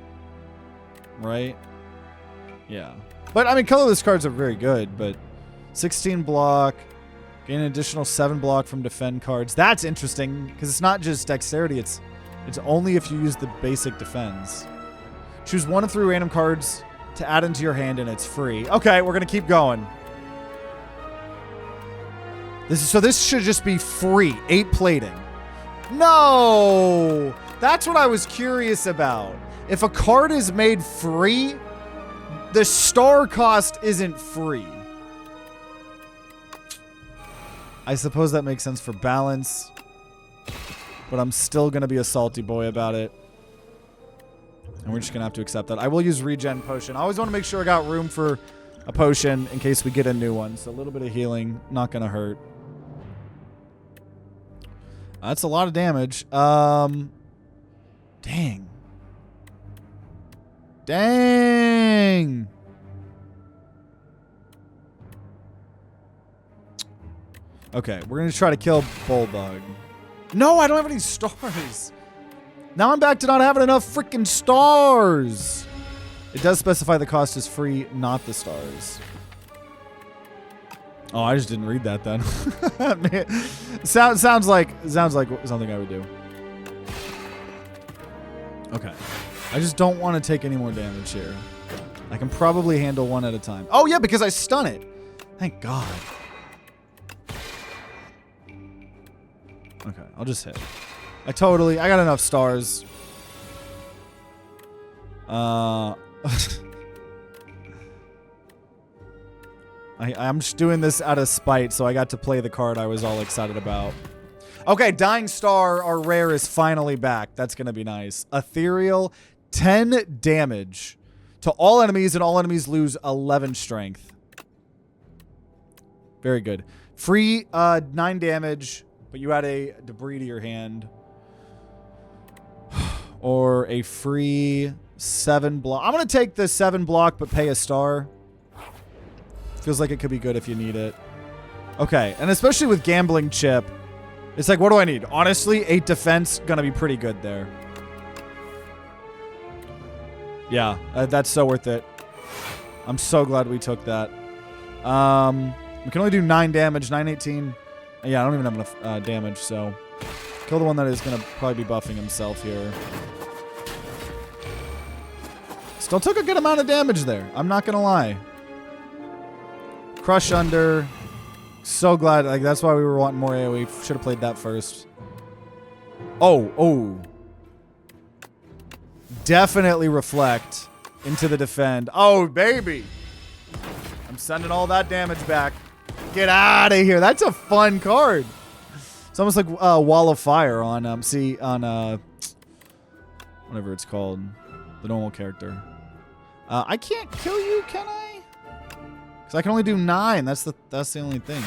Yeah. But, I mean, colorless cards are very good, but... 16 block, gain an additional 7 block from defend cards. That's interesting because it's not just dexterity. It's only if you use the basic defense. Choose 1 of 3 random cards to add into your hand and it's free. Okay, we're gonna keep going. This should just be free. 8 plating. No, that's what I was curious about. If a card is made free, the star cost isn't free. I suppose that makes sense for balance, but I'm still going to be a salty boy about it. And we're just going to have to accept that. I will use Regen Potion. I always want to make sure I got room for a potion in case we get a new one. So a little bit of healing, not going to hurt. That's a lot of damage. Dang. Dang. Okay, we're going to try to kill Bullbug. No, I don't have any stars. Now I'm back to not having enough freaking stars. It does specify the cost is free, not the stars. Oh, I just didn't read that then. Man, sounds like something I would do. Okay. I just don't want to take any more damage here. I can probably handle one at a time. Oh, yeah, because I stun it. Thank God. Okay, I'll just hit. I got enough stars. I'm just doing this out of spite, so I got to play the card I was all excited about. Okay, Dying Star, our rare, is finally back. That's going to be nice. Ethereal, 10 damage to all enemies, and all enemies lose 11 strength. Very good. Free 9 damage, but you add a debris to your hand. Or a free 7 block. I'm going to take the 7 block, but pay a star. Feels like it could be good if you need it. Okay, and especially with Gambling Chip, it's like, what do I need? Honestly, 8 defense, going to be pretty good there. Yeah, that's so worth it. I'm so glad we took that. We can only do 9 damage, 918. Yeah, I don't even have enough damage, so... Kill the one that is going to probably be buffing himself here. Still took a good amount of damage there. I'm not going to lie. Crush under. So glad. Like, that's why we were wanting more AoE. Should have played that first. Oh. Definitely reflect into the defend. Oh, baby. I'm sending all that damage back. Get out of here. That's a fun card. It's almost like Wall of Fire on, whatever it's called. The normal character. I can't kill you, can I? Because I can only do 9. That's the only thing.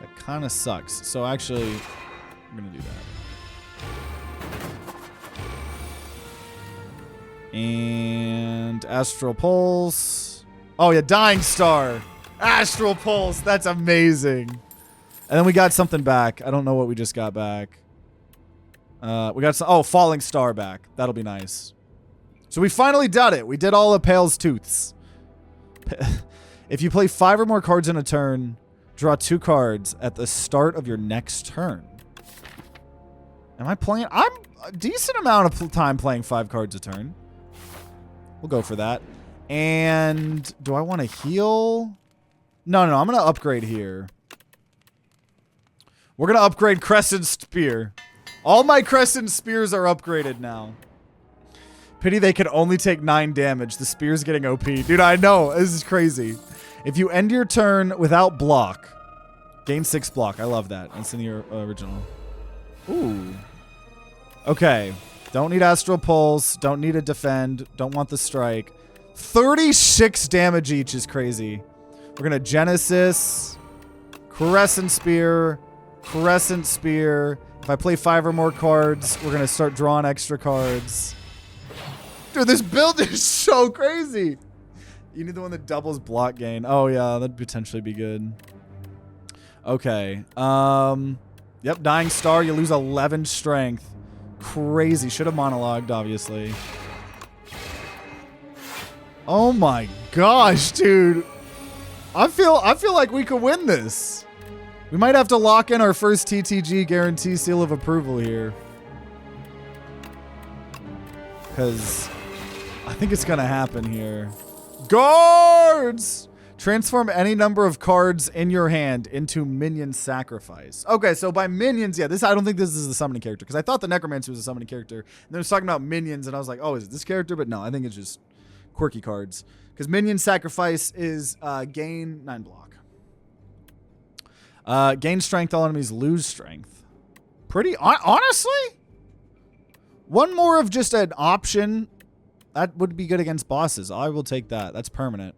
That kind of sucks. So actually, I'm going to do that. And Astral Pulse. Oh, yeah, Dying Star. Astral Pulse. That's amazing. And then we got something back. I don't know what we just got back. We got some... Oh, Falling Star back. That'll be nice. So we finally did it. We did all of Pale's Tooths. If you play 5 or more cards in a turn, draw 2 cards at the start of your next turn. Am I playing? I'm a decent amount of time playing 5 cards a turn. We'll go for that. And do I want to heal? No. I'm going to upgrade here. We're going to upgrade Crescent Spear. All my Crescent Spears are upgraded now. Pity they can only take 9 damage. The Spear's getting OP. Dude, I know. This is crazy. If you end your turn without block, gain 6 block. I love that. That's in the original. Ooh. Okay. Don't need Astral Pulse. Don't need a defend. Don't want the strike. 36 damage each is crazy. We're going to Genesis, Crescent Spear, Crescent Spear. If I play 5 or more cards, we're going to start drawing extra cards. Dude, this build is so crazy. You need the one that doubles block gain. Oh, yeah, that'd potentially be good. Okay. Yep, Dying Star, you lose 11 strength. Crazy. Should have monologued, obviously. Oh my gosh, dude. I feel like we could win this. We might have to lock in our first TTG guarantee seal of approval here. Because I think it's going to happen here. Guards! Transform any number of cards in your hand into minion sacrifice. Okay, so by minions, yeah, I don't think this is the summoning character. Because I thought the Necromancer was a summoning character. And then it was talking about minions, and I was like, oh, is it this character? But no, I think it's just quirky cards. Because minion sacrifice is gain 9 block. Gain strength, all enemies lose strength. Pretty, honestly? One more of just an option. That would be good against bosses. I will take that. That's permanent.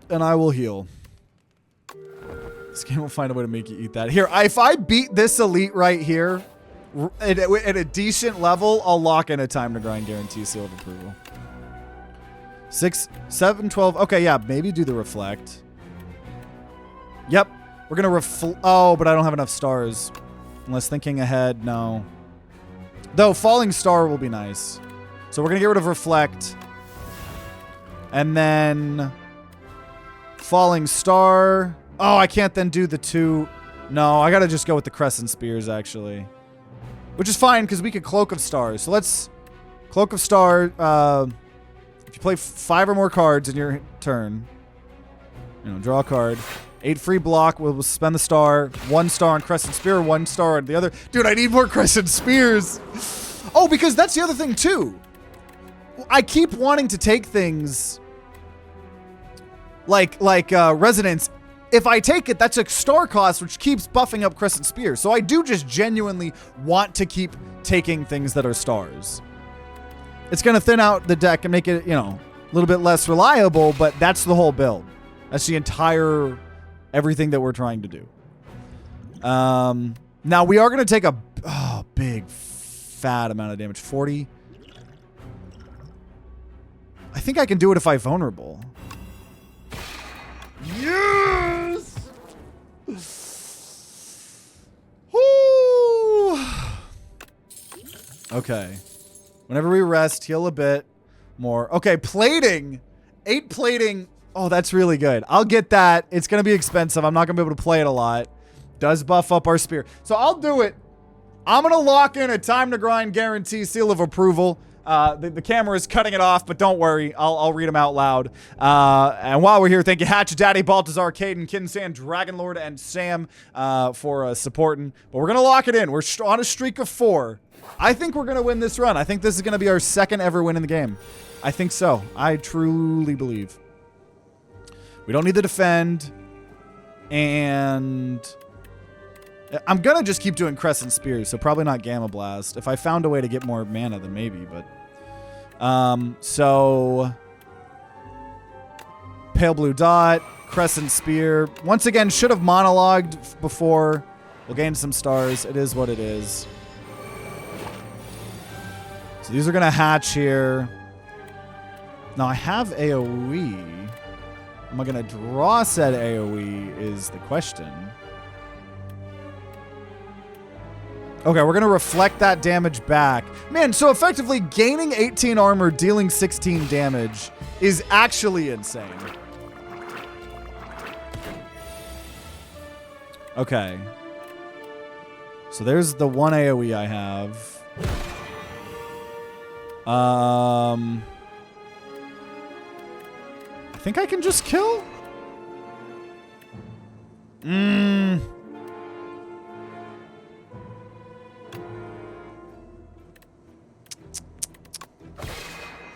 And I will heal. This game will find a way to make you eat that. Here, if I beat this elite right here, at a decent level, I'll lock in a time to grind guarantee seal of approval. 6, 7, 12. Okay, yeah, maybe do the reflect. Yep. We're going to oh, but I don't have enough stars. Unless thinking ahead, no. Though falling star will be nice. So we're going to get rid of reflect. And then falling star. Oh, I can't then do the 2. No, I got to just go with the Crescent Spears, actually. Which is fine, because we could Cloak of Stars. So let's Cloak of Star. If you play 5 or more cards in your turn, draw a card. 8 free block. We'll spend the star. 1 star on Crescent Spear, 1 star on the other. Dude, I need more Crescent Spears. Oh, because that's the other thing, too. I keep wanting to take things like Resonance. If I take it, that's a star cost, which keeps buffing up Crescent Spear. So I do just genuinely want to keep taking things that are stars. It's going to thin out the deck and make it, a little bit less reliable, but that's the whole build. That's the entire everything that we're trying to do. Now, we are going to take a big, fat amount of damage. 40. I think I can do it if I vulnerable. Yes! Woo! Okay. Whenever we rest, heal a bit more. Okay, plating. 8 plating. Oh, that's really good. I'll get that. It's going to be expensive. I'm not going to be able to play it a lot. Does buff up our spear. So I'll do it. I'm going to lock in a time to grind guarantee seal of approval. The camera is cutting it off, but don't worry. I'll read them out loud. And while we're here, thank you HatchetDaddy, Baltazár, Kaiden, Kinsan, DragonLord, and Sam for supporting. But we're going to lock it in. We're on a streak of 4. I think we're going to win this run. I think this is going to be our 2nd ever win in the game. I think so. I truly believe. We don't need to defend. And I'm going to just keep doing Crescent Spears, so probably not Gamma Blast. If I found a way to get more mana, then maybe, but... so... Pale Blue Dot, Crescent Spear. Once again, should have monologued before. We'll gain some stars. It is what it is. So these are going to hatch here. Now, I have AoE. Am I going to draw said AoE is the question. Okay, we're going to reflect that damage back. Man, so effectively gaining 18 armor, dealing 16 damage is actually insane. Okay. So there's the 1 AoE I have. I think I can just kill?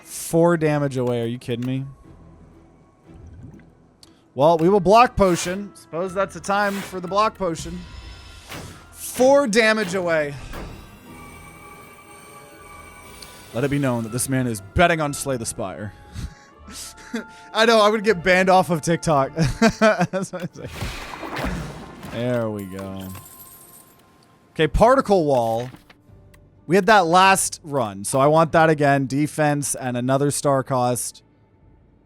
4 damage away. Are you kidding me? Well, we will block potion. Suppose that's the time for the block potion. 4 damage away. Let it be known that this man is betting on Slay the Spire. I know, I would get banned off of TikTok. That's what I'm saying. There we go. Okay, Particle Wall. We had that last run, so I want that again. Defense and another star cost.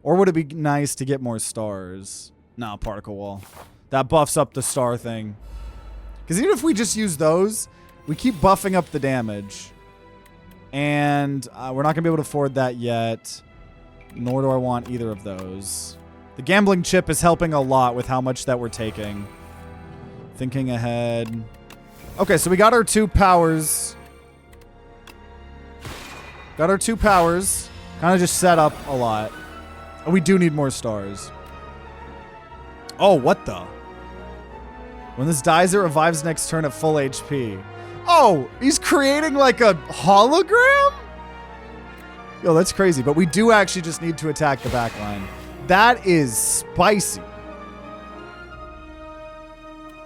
Or would it be nice to get more stars? No, Particle Wall. That buffs up the star thing. Because even if we just use those, we keep buffing up the damage. And we're not going to be able to afford that yet. Nor do I want either of those. The gambling chip is helping a lot with how much that we're taking. Thinking ahead. Okay, so we got our 2 powers. Got our 2 powers. Kind of just set up a lot. And we do need more stars. Oh, what the? When this dies, it revives next turn at full HP. Oh, he's creating like a hologram? Yo, that's crazy. But we do actually just need to attack the back line. That is spicy.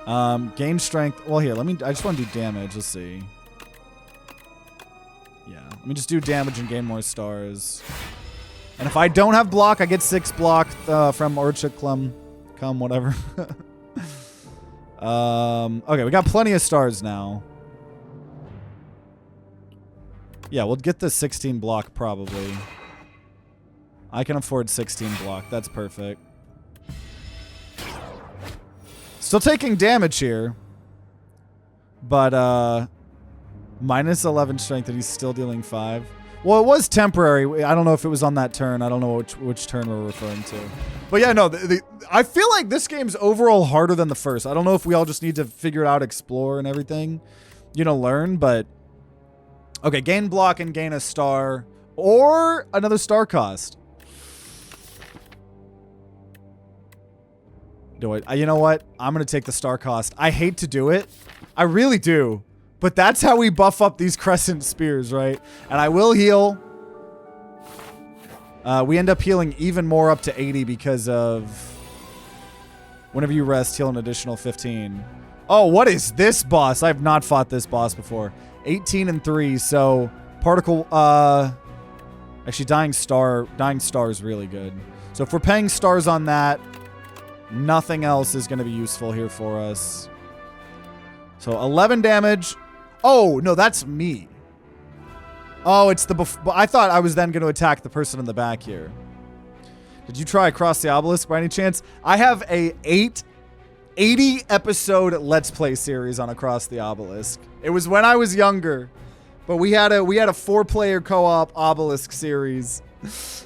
Gain strength. Well, here, I just want to do damage. Let's see. Yeah, let me just do damage and gain more stars. And if I don't have block, I get 6 block from Orchid Come, whatever. Okay, we got plenty of stars now. Yeah, we'll get the 16 block probably. I can afford 16 block. That's perfect. Still taking damage here. But, minus 11 strength and he's still dealing 5. Well, it was temporary. I don't know if it was on that turn. I don't know which turn we're referring to. But yeah, no, I feel like this game's overall harder than the first. I don't know if we all just need to figure it out, explore and everything, you know, learn, but... Okay, gain block and gain a star. Or another star cost. Do it. You know what? I'm going to take the star cost. I hate to do it. I really do. But that's how we buff up these Crescent Spears, right? And I will heal. We end up healing even more up to 80 because of... Whenever you rest, heal an additional 15. Oh, what is this boss? I have not fought this boss before. 18 and 3, so... Particle... Actually, Dying Star is really good. So if we're paying stars on that, nothing else is going to be useful here for us. So 11 damage... Oh, no, that's me. Oh, it's the... I thought I was then going to attack the person in the back here. Did you try Across the Obelisk by any chance? I have a 80 episode Let's Play series on Across the Obelisk. It was when I was younger. But we had a 4-player co-op Obelisk series.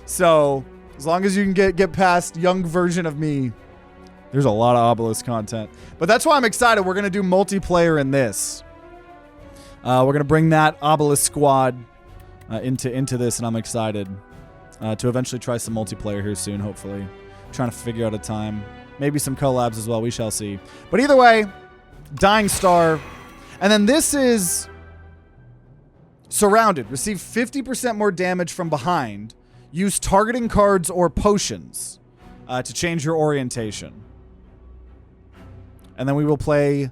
So, as long as you can get past young version of me, there's a lot of Obelisk content. But that's why I'm excited. We're going to do multiplayer in this. We're going to bring that Obelisk squad into this, and I'm excited to eventually try some multiplayer here soon, hopefully. Trying to figure out a time. Maybe some collabs as well. We shall see. But either way, Dying Star. And then this is Surrounded. Receive 50% more damage from behind. Use targeting cards or potions to change your orientation. And then we will play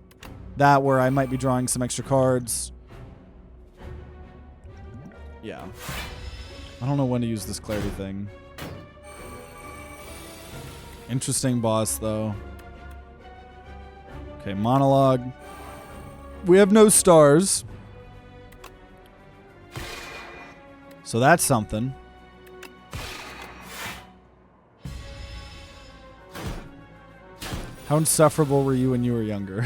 that where I might be drawing some extra cards. Yeah. I don't know when to use this clarity thing. Interesting boss, though. Okay, monologue. We have no stars. So that's something. How insufferable were you when you were younger?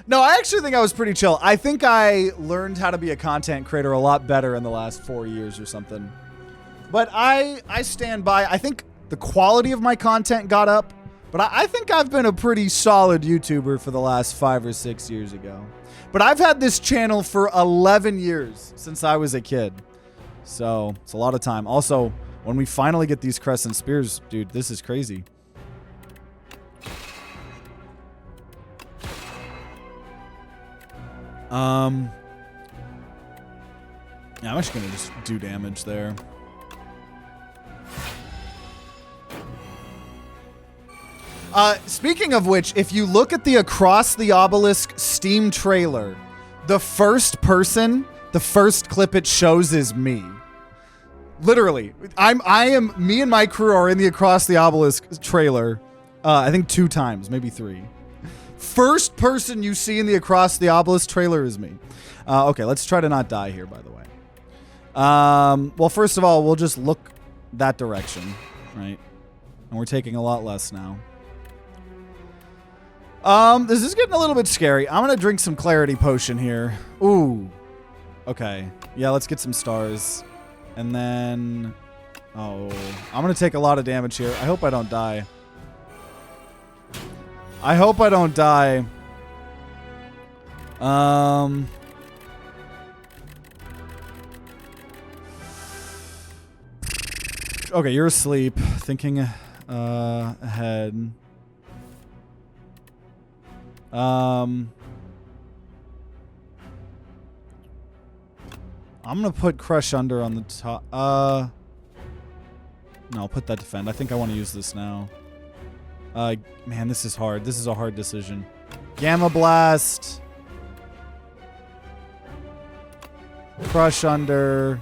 No, I actually think I was pretty chill. I think I learned how to be a content creator a lot better in the last 4 years or something. But I stand by. I think the quality of my content got up. But I think I've been a pretty solid YouTuber for the last 5 or 6 years ago. But I've had this channel for 11 years since I was a kid. So it's a lot of time. Also, when we finally get these Crescent Spears, dude, this is crazy. Yeah, I'm actually gonna just do damage there. Speaking of which, if you look at the Across the Obelisk Steam trailer, the first clip it shows is me. Literally, me and my crew are in the Across the Obelisk trailer. I think 2 times, maybe 3. First person you see in the Across the Obelisk trailer is me. Okay, let's try to not die here, by the way. Well, first of all, we'll just look that direction, right? And we're taking a lot less now. This is getting a little bit scary. I'm gonna drink some clarity potion here. Ooh. Okay. Yeah, let's get some stars. And then... Oh. I'm gonna take a lot of damage here. I hope I don't die. I hope I don't die. Okay, you're asleep. Thinking ahead. I'm gonna put Crush Under on the top. No, I'll put that Defend. I think I want to use this now. Man, this is hard. This is a hard decision. Gamma Blast. Crush Under.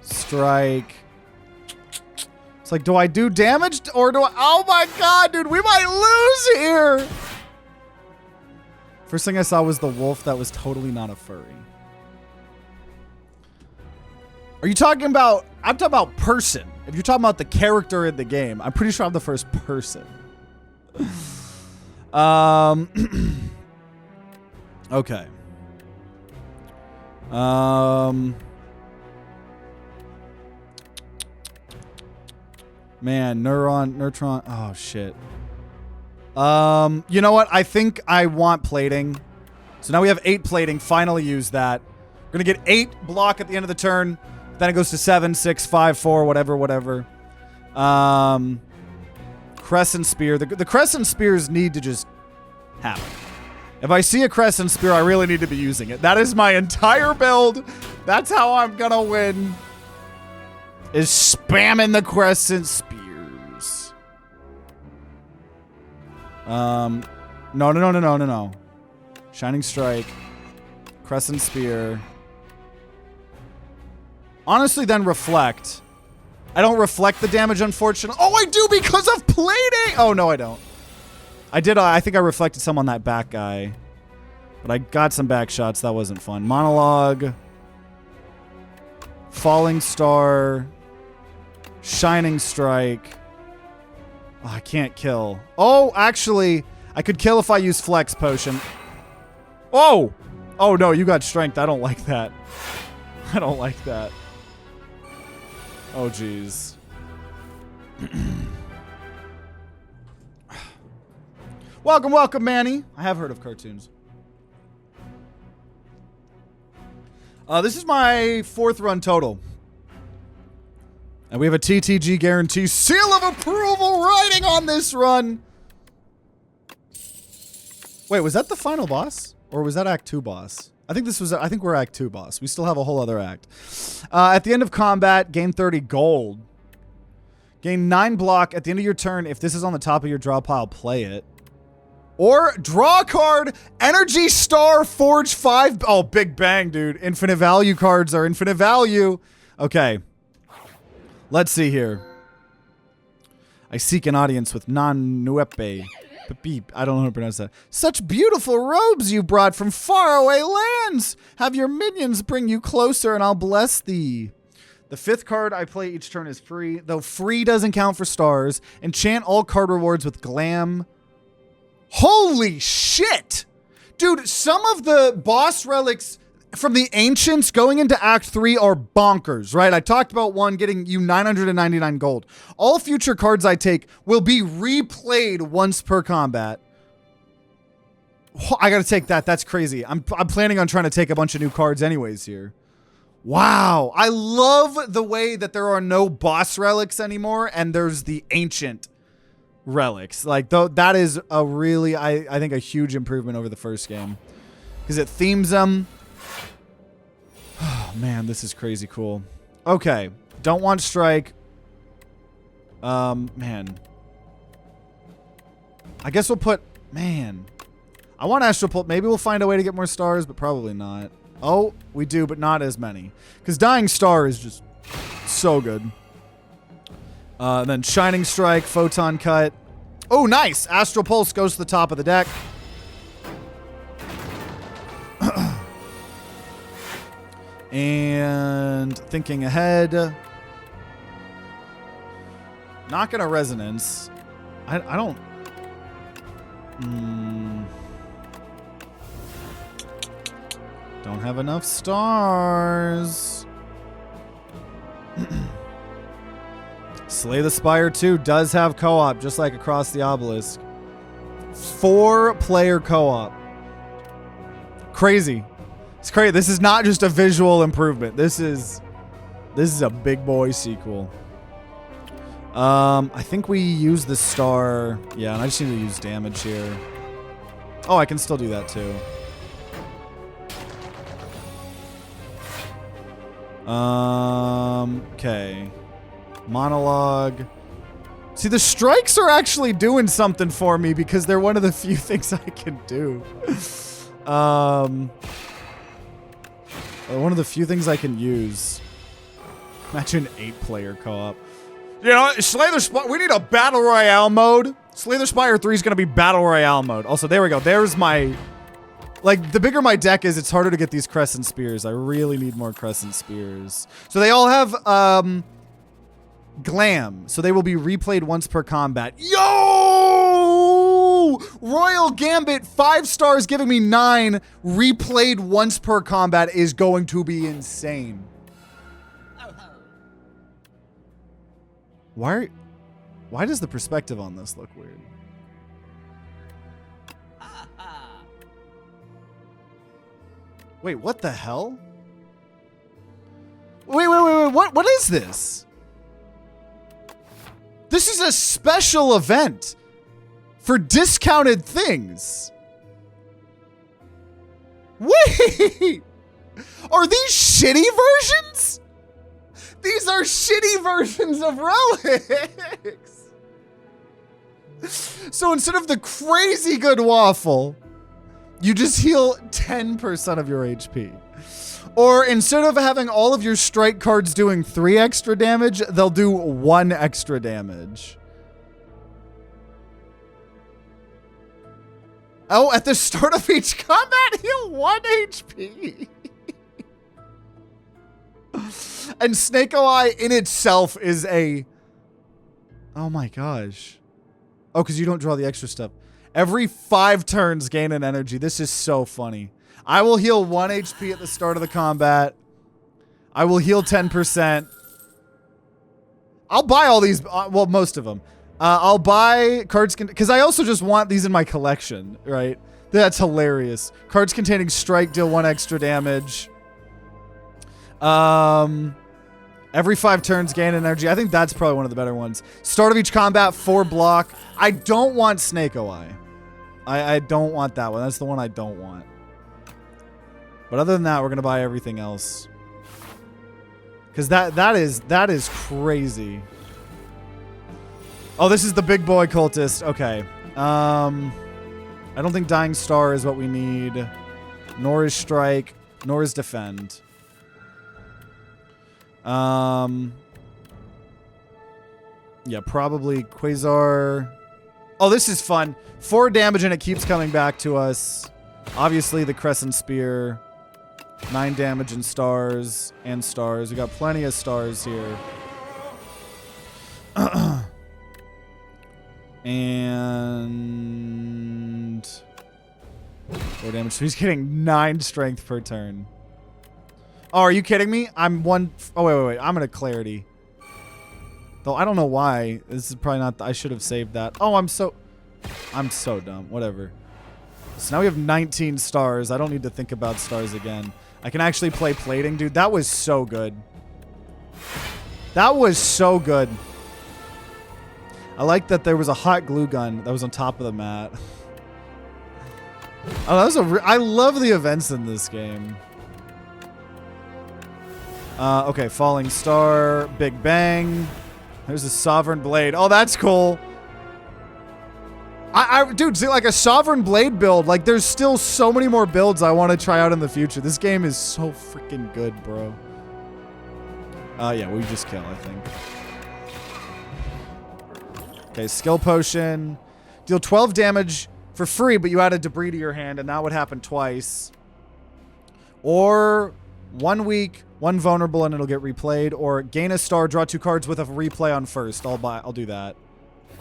Strike. It's like, do I do damage or do I... Oh my god, dude, we might lose here! First thing I saw was the wolf that was totally not a furry. Are you talking about... I'm talking about person. If you're talking about the character in the game, I'm pretty sure I'm the first person. Okay. Man, Neutron. Oh, shit. You know what? I think I want plating. So now we have 8 plating. Finally use that. We're going to get 8 block at the end of the turn. Then it goes to 7, 6, 5, 4, whatever. Crescent Spear. The Crescent Spears need to just happen. If I see a Crescent Spear, I really need to be using it. That is my entire build. That's how I'm going to win. Is spamming the Crescent Spears. No. Shining Strike. Crescent Spear. Honestly, then Reflect. I don't reflect the damage, unfortunately. Oh, I do because of plating! Oh, no, I don't. I did. I think I reflected some on that back guy. But I got some back shots. That wasn't fun. Monologue. Falling Star. Shining Strike. Oh, I can't kill. Oh, actually, I could kill if I use Flex Potion. Oh! Oh, no, you got Strength. I don't like that. I don't like that. Oh, jeez. Welcome, Manny. I have heard of cartoons. This is my 4th run total. And we have a TTG guarantee seal of approval writing on this run. Wait, was that the final boss? Or was that Act 2 boss? I think we're Act 2 boss. We still have a whole other act. At the end of combat, gain 30 gold. Gain 9 block. At the end of your turn, if this is on the top of your draw pile, play it. Or draw a card, Energy Star, Forge 5. Oh, big bang, dude. Infinite value cards are infinite value. Okay. Let's see here. I seek an audience with non-nuepe. I don't know how to pronounce that. Such beautiful robes you brought from faraway lands. Have your minions bring you closer and I'll bless thee. The 5th card I play each turn is free, though free doesn't count for stars. Enchant all card rewards with glam. Holy shit! Dude, some of the boss relics from the Ancients going into Act 3 are bonkers, right? I talked about one getting you 999 gold. All future cards I take will be replayed once per combat. I gotta take that. That's crazy. I'm planning on trying to take a bunch of new cards anyways here. Wow. I love the way that there are no boss relics anymore and there's the Ancient relics. Like, that is a really, I think, a huge improvement over the first game. Because it themes them. Oh, man, this is crazy cool. Okay. Don't want Strike. Man. I guess we'll put... Man. I want Astral Pulse. Maybe we'll find a way to get more stars, but probably not. Oh, we do, but not as many. Because Dying Star is just so good. And then Shining Strike, Photon Cut. Oh, nice! Astral Pulse goes to the top of the deck. And thinking ahead. Not gonna Resonance. I don't... Don't have enough stars. Slay the Spire 2 does have co-op, just like Across the Obelisk. 4-player co-op. Crazy. It's crazy. This is not just a visual improvement. This is a big boy sequel. I think we use the star. Yeah, and I just need to use damage here. Oh, I can still do that too. Okay. Monologue. See, the strikes are actually doing something for me because they're one of the few things I can do. One of the few things I can use. Imagine 8-player co-op. You know, Slay the Spire, we need a Battle Royale mode. Slay the Spire 3 is going to be Battle Royale mode. Also, there we go. There's my... Like, the bigger my deck is, it's harder to get these Crescent Spears. I really need more Crescent Spears. So they all have, Glam. So they will be replayed once per combat. Yo! Royal Gambit, 5 stars, giving me 9. Replayed once per combat is going to be insane. Why does the perspective on this look weird? Wait, what the hell? Wait, what is this? This is a special event for discounted things. Wait! Are these shitty versions? These are shitty versions of relics. So instead of the crazy good waffle, you just heal 10% of your HP. Or instead of having all of your strike cards doing 3 extra damage, they'll do 1 extra damage. Oh, at the start of each combat, heal 1 HP. And Snake Eye in itself is a... Oh my gosh. Oh, because you don't draw the extra stuff. Every 5 turns, gain an energy. This is so funny. I will heal 1 HP at the start of the combat. I will heal 10%. I'll buy all these, well, most of them. I'll buy cards, because I also just want these in my collection, right? That's hilarious. Cards containing strike deal 1 extra damage. Every 5 turns, gain energy. I think that's probably one of the better ones. Start of each combat, 4 block. I don't want Snake Eye. I don't want that one. That's the one I don't want. But other than that, we're gonna buy everything else. Because that is crazy. Oh, this is the big boy cultist. Okay. I don't think Dying Star is what we need. Nor is Strike. Nor is Defend. Yeah, probably Quasar. Oh, this is fun. 4 damage and it keeps coming back to us. Obviously, the Crescent Spear. 9 damage and stars. And stars. We got plenty of stars here. And 4 damage. So he's getting 9 strength per turn. Oh, are you kidding me? I'm 1... Oh, wait. I'm in a clarity. Though I don't know why. This is probably not... I should have saved that. Oh, I'm so dumb. Whatever. So now we have 19 stars. I don't need to think about stars again. I can actually play plating. Dude, that was so good. That was so good. I like that there was a hot glue gun that was on top of the mat. Oh, that was I love the events in this game. Okay, Falling Star, Big Bang. There's a Sovereign Blade. Oh, that's cool. Dude, see, like a Sovereign Blade build, like there's still so many more builds I want to try out in the future. This game is so freaking good, bro. Yeah, we just kill, I think. Okay, Skill Potion. Deal 12 damage for free, but you add a debris to your hand, and that would happen twice. Or 1 week, 1 vulnerable, and it'll get replayed. Or gain a star, draw 2 cards with a replay on first. I'll do that.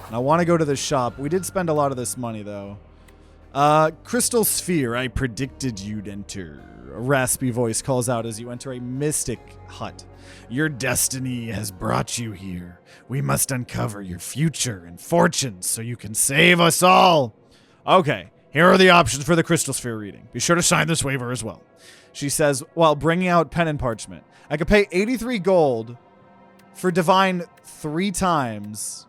And I want to go to the shop. We did spend a lot of this money, though. Crystal Sphere, I predicted you'd enter. A raspy voice calls out as you enter a mystic hut. Your destiny has brought you here. We must uncover your future and fortunes so you can save us all. Okay, here are the options for the Crystal Sphere reading. Be sure to sign this waiver as well. She says, while bringing out pen and parchment. I could pay 83 gold for Divine 3 times.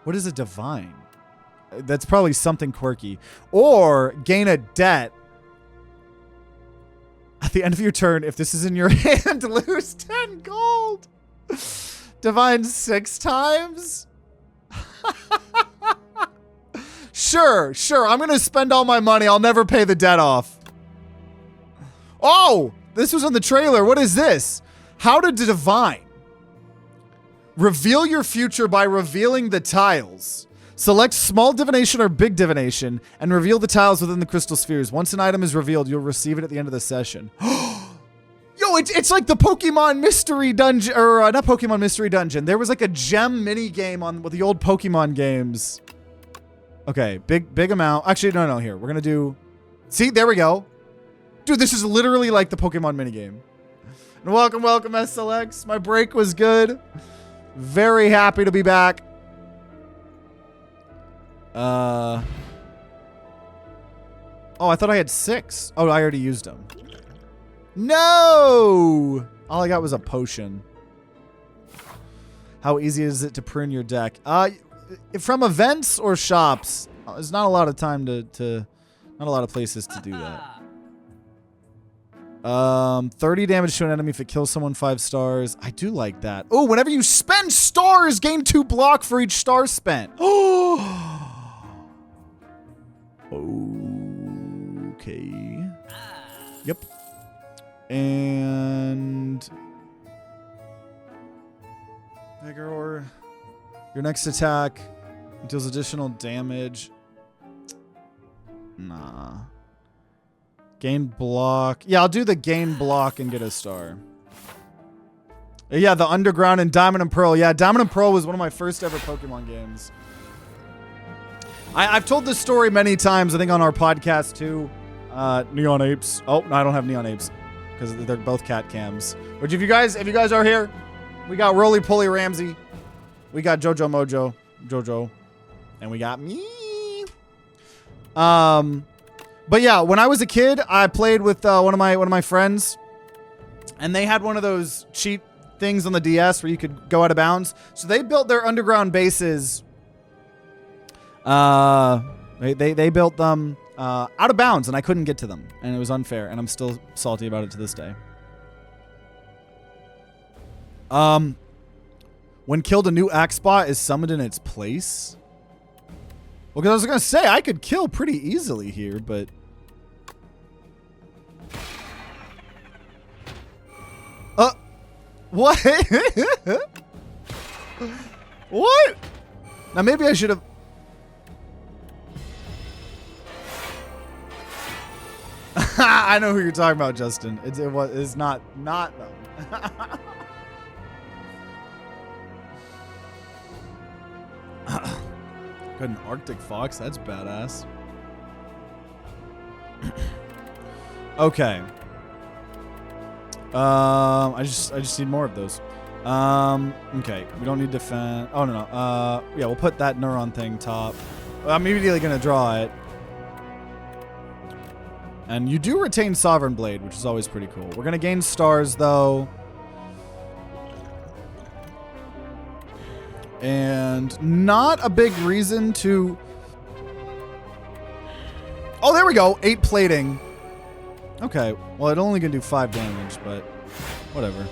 What is a Divine? That's probably something quirky. Or gain a debt. At the end of your turn, if this is in your hand, lose 10 gold. Divine 6 times? Sure. I'm going to spend all my money. I'll never pay the debt off. Oh, this was in the trailer. What is this? How to divine. Reveal your future by revealing the tiles. Select small divination or big divination and reveal the tiles within the crystal spheres. Once an item is revealed, you'll receive it at the end of the session. Yo, it's like the Pokemon Mystery Dungeon, or not Pokemon Mystery Dungeon. There was like a gem mini game on with the old Pokemon games. Okay, big amount. Actually, no, here. We're going to do... See, there we go. Dude, this is literally like the Pokemon minigame. And welcome, SLX. My break was good. Very happy to be back. Oh, I thought I had 6. Oh, I already used them. No! All I got was a potion. How easy is it to prune your deck? From events or shops, there's not a lot of time not a lot of places to do that. 30 damage to an enemy if it kills someone 5 stars. I do like that. Oh, whenever you spend stars, gain 2 block for each star spent. Oh. Okay. Yep. And Vigor. Your next attack deals additional damage. Nah. Gain block. Yeah, I'll do the gain block and get a star. Yeah, the Underground and Diamond and Pearl. Yeah, Diamond and Pearl was one of my first ever Pokemon games. I've told this story many times, I think on our podcast too. Neon Apes. Oh, no, I don't have Neon Apes because they're both cat cams. Which if you guys are here, we got Roly Poly Ramsey. We got Jojo, and we got me. But yeah, when I was a kid, I played with one of my friends, and they had one of those cheat things on the DS where you could go out of bounds. So they built their underground bases. They built them out of bounds, and I couldn't get to them, and it was unfair, and I'm still salty about it to this day. When killed, a new axe spot is summoned in its place. Well, because I was gonna say I could kill pretty easily here, but what? What? Now maybe I should have. I know who you're talking about, Justin. It's not them. Got an Arctic fox. That's badass. Okay. I just need more of those. Okay. We don't need defense. Oh no. Yeah, we'll put that neuron thing top. I'm immediately gonna draw it. And you do retain Sovereign Blade, which is always pretty cool. We're gonna gain stars though. And not a big reason to... Oh, there we go. 8 plating. Okay. Well, it only can do 5 damage, but whatever.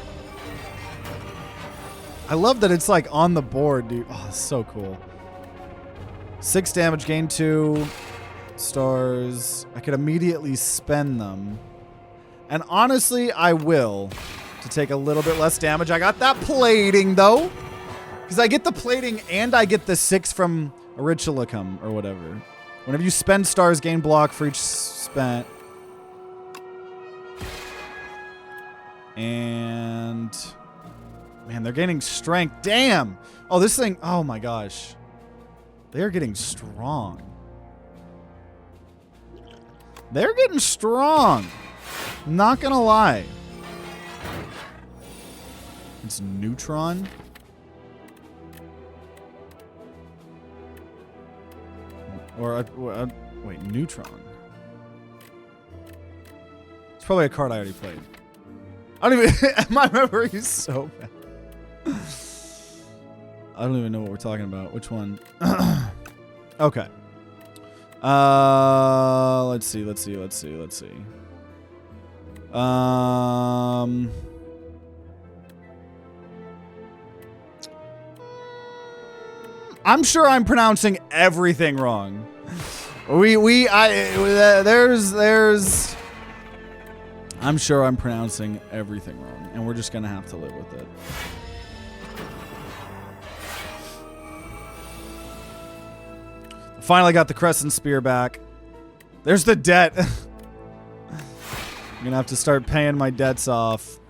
I love that it's like on the board, dude. Oh, it's so cool. 6 damage, gain 2 stars. I could immediately spend them. And honestly, I will, to take a little bit less damage. I got that plating, though. Because I get the plating and I get the 6 from Auriculicum or whatever. Whenever you spend stars, gain block for each spent. And... Man, they're gaining strength. Damn! Oh, this thing... Oh my gosh. They are getting strong. They're getting strong. Not gonna lie. It's Neutron. Wait, Neutron. It's probably a card I already played. I don't even... My memory is so bad. I don't even know what we're talking about. Which one? Okay. Let's see. I'm sure I'm pronouncing everything wrong. I'm sure I'm pronouncing everything wrong, and we're just gonna have to live with it. Finally got the Crescent Spear back. There's the debt. I'm gonna have to start paying my debts off.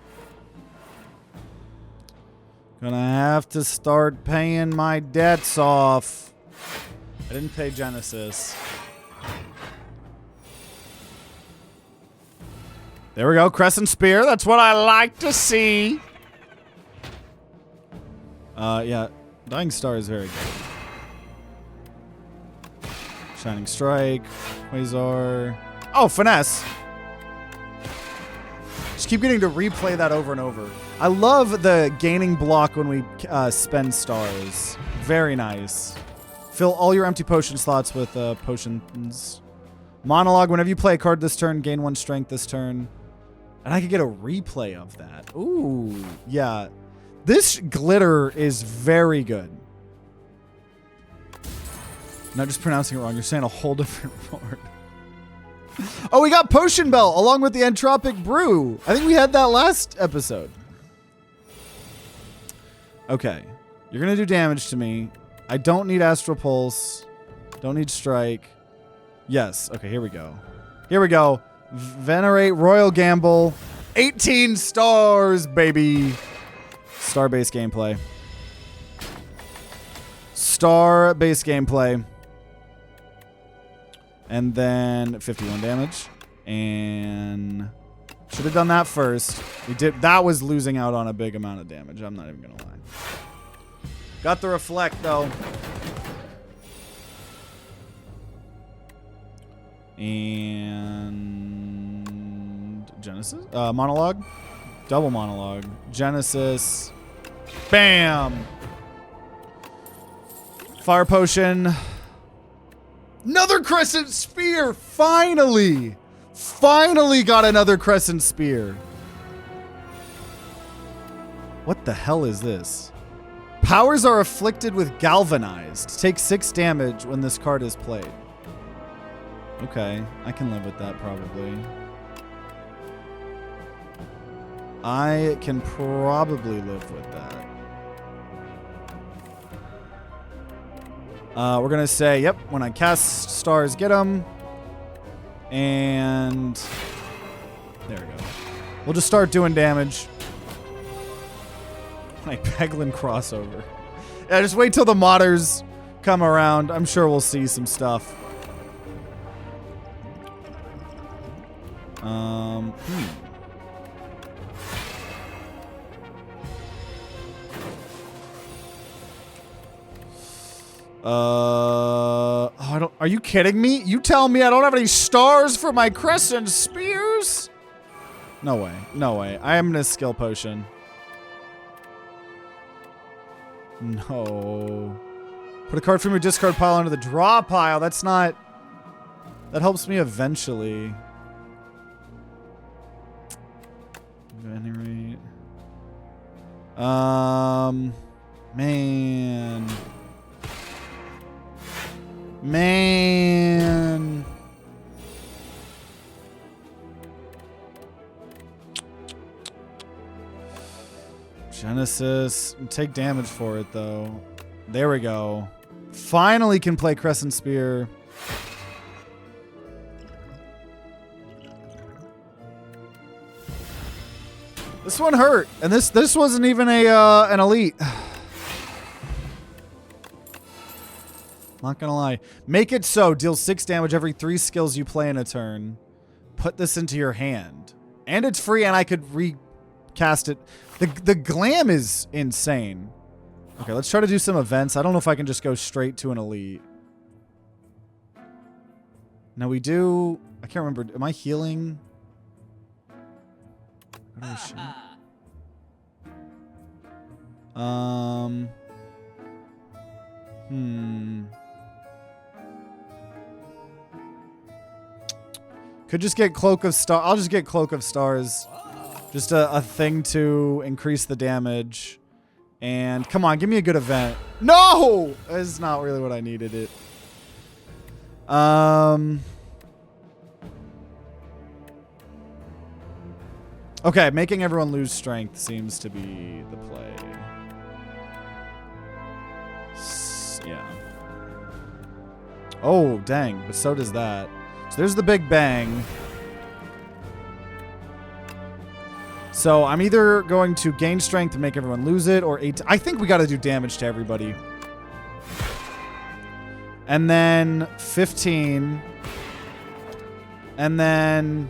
Gonna have to start paying my debts off. I didn't pay Genesis. There we go. Crescent Spear. That's what I like to see. Yeah. Dying Star is very good. Shining Strike. Quasar. Oh, Finesse. Just keep getting to replay that over and over. I love the gaining block when we spend stars. Very nice. Fill all your empty potion slots with potions. Monologue. Whenever you play a card this turn, gain 1 strength this turn. And I could get a replay of that. Ooh, yeah. This glitter is very good. I'm not just pronouncing it wrong. You're saying a whole different word. Oh, we got Potion Bell along with the Entropic Brew. I think we had that last episode. Okay. You're going to do damage to me. I don't need Astral Pulse. Don't need Strike. Yes. Okay, here we go. Here we go. Venerate, Royal Gamble. 18 stars, baby. Star-based gameplay. Star-based gameplay. And then 51 damage. And should have done that first. We did. That was losing out on a big amount of damage. I'm not even going to lie. Got the Reflect, though. And Genesis? Monologue? Double Monologue. Genesis. Bam! Fire Potion. Another Crescent Spear! Finally! Finally got another Crescent Spear. What the hell is this? Powers are afflicted with Galvanized. Take 6 damage when this card is played. Okay, I can live with that probably. I can probably live with that. We're going to say, yep, when I cast stars, get them. And there we go. We'll just start doing damage. When I Peglin crossover. Yeah, just wait till the modders come around. I'm sure we'll see some stuff. Are you kidding me? You tell me I don't have any stars for my Crescent Spears? No way. No way. I am in a skill potion. No. Put a card from your discard pile into the draw pile. That's not... That helps me eventually. Venerate. Man. Man. Genesis. Take damage for it, though. There we go. Finally can play Crescent Spear. This one hurt, and this wasn't even an elite. Not gonna lie. Make it so. Deal 6 damage every 3 skills you play in a turn. Put this into your hand. And it's free, and I could recast it. The glam is insane. Okay, let's try to do some events. I don't know if I can just go straight to an elite. Now we do... I can't remember. Am I healing? Could just get Cloak of Stars. I'll just get Cloak of Stars. Just a thing to increase the damage. And come on, give me a good event. No! That's not really what I needed it. Okay, making everyone lose strength seems to be the play. Yeah. Oh, dang. But so does that. So there's the Big Bang. So I'm either going to gain strength to make everyone lose it, or I think we got to do damage to everybody. And then 15. And then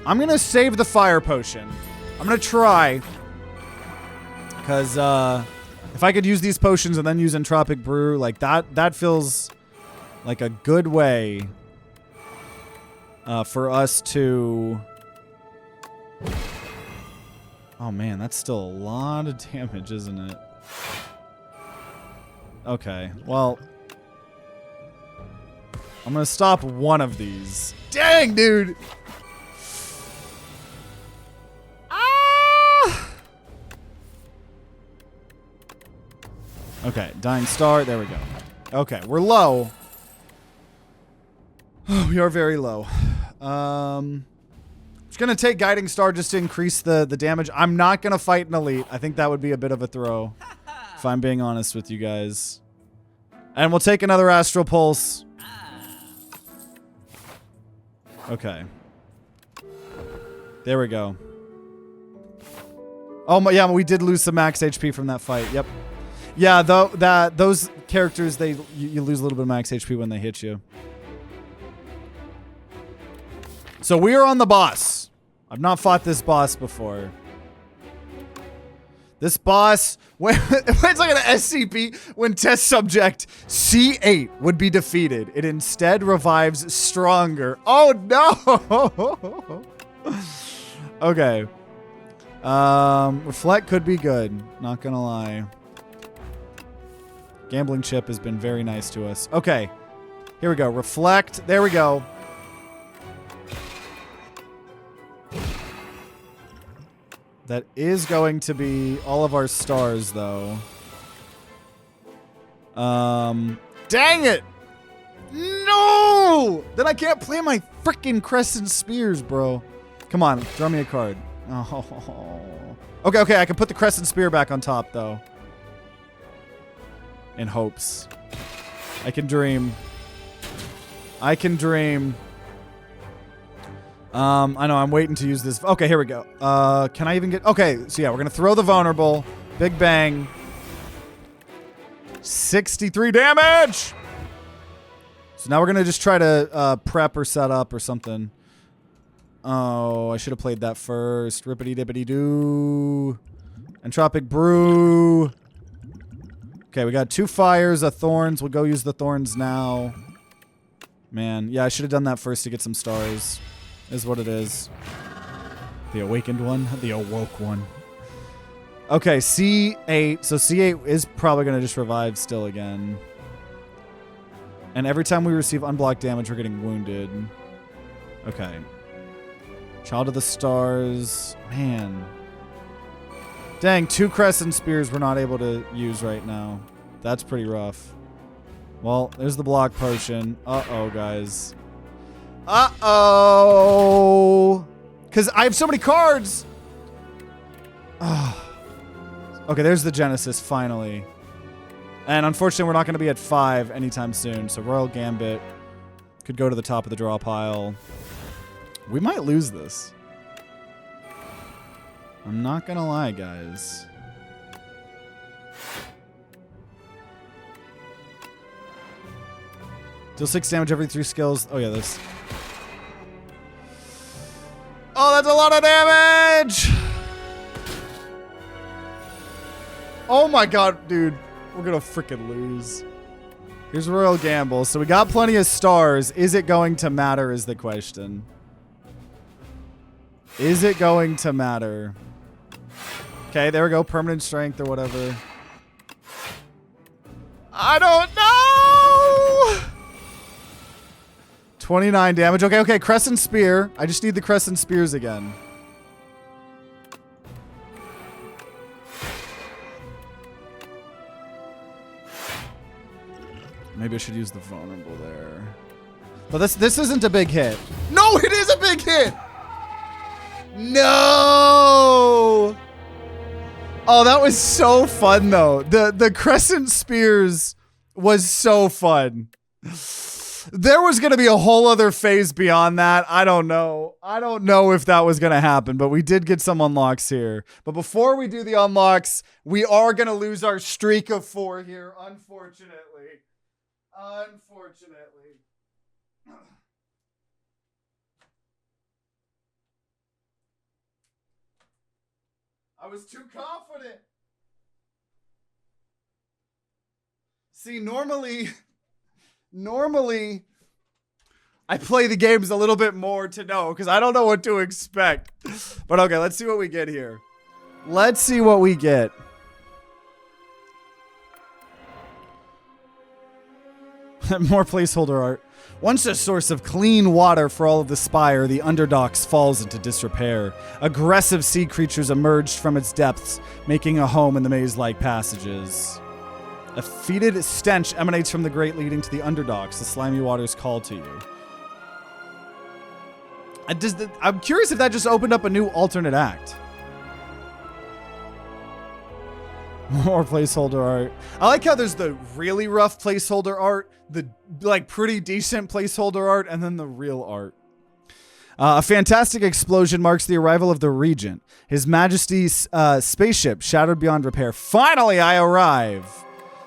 I'm going to save the fire potion. I'm going to try. Because if I could use these potions and then use Entropic Brew, like that feels like a good way for us to... Oh man, that's still a lot of damage, isn't it? Okay, well... I'm gonna stop one of these. Dang, dude! Ah! Okay, Dying Star, there we go. Okay, we're low. We are very low. Just gonna take Guiding Star just to increase the damage. I'm not gonna fight an elite. I think that would be a bit of a throw, if I'm being honest with you guys. And we'll take another Astral Pulse. Okay. There we go. Oh my, yeah, we did lose some max HP from that fight. Yep. Yeah, though those characters, you lose a little bit of max HP when they hit you. So we are on the boss. I've not fought this boss before. This boss, it's like an SCP when test subject C8 would be defeated. It instead revives stronger. Oh no! Okay. Reflect could be good. Not gonna lie. Gambling chip has been very nice to us. Okay. Here we go. Reflect. There we go. That is going to be all of our stars, though. Dang it! No! Then I can't play my freaking Crescent Spears, bro. Come on, draw me a card. Oh. Okay, I can put the Crescent Spear back on top, though. In hopes. I can dream. I can dream. I know, I'm waiting to use this. Okay, here we go. Can I even get... Okay, so yeah, we're gonna throw the vulnerable. Big bang. 63 damage! So now we're gonna just try to prep or set up or something. Oh, I should have played that first. Rippity-dippity-doo. Entropic Brew. Okay, we got 2 fires, a thorns. We'll go use the thorns now. Man, yeah, I should have done that first to get some stars. Is what it is. The awakened one? The awoke one. Okay, C8. So C8 is probably going to just revive still again. And every time we receive unblocked damage, we're getting wounded. Okay. Child of the Stars. Man. Dang, 2 Crescent Spears we're not able to use right now. That's pretty rough. Well, there's the block potion. Uh-oh, guys. Uh-oh. Because I have so many cards. Oh. Okay, there's the Genesis, finally. And unfortunately, we're not going to be at 5 anytime soon. So Royal Gambit could go to the top of the draw pile. We might lose this. I'm not going to lie, guys. Deal 6 damage every 3 skills. Oh, yeah, this. Oh, that's a lot of damage! Oh my god, dude. We're gonna freaking lose. Here's Royal Gamble. So we got plenty of stars. Is it going to matter is the question. Is it going to matter? Okay, there we go. Permanent strength or whatever. I don't know! 29 damage. Okay. Crescent Spear. I just need the Crescent Spears again. Maybe I should use the vulnerable there. But this isn't a big hit. No, it is a big hit! No! Oh, that was so fun, though. The Crescent Spears was so fun. There was going to be a whole other phase beyond that. I don't know. I don't know if that was going to happen, but we did get some unlocks here. But before we do the unlocks, we are going to lose our streak of 4 here, unfortunately. Unfortunately. I was too confident. See, normally I play the games a little bit more to know because I don't know what to expect. But okay, let's see what we get here. Let's see what we get. More placeholder art. Once a source of clean water for all of the spire, the underdocks falls into disrepair. Aggressive sea creatures emerged from its depths, making a home in the maze-like passages. A fetid stench emanates from the grate leading to the underdocks. The slimy waters call to you. I'm curious if that just opened up a new alternate act. More placeholder art. I like how there's the really rough placeholder art, the like pretty decent placeholder art, and then the real art. A fantastic explosion marks the arrival of the Regent. His Majesty's spaceship shattered beyond repair. Finally, I arrive.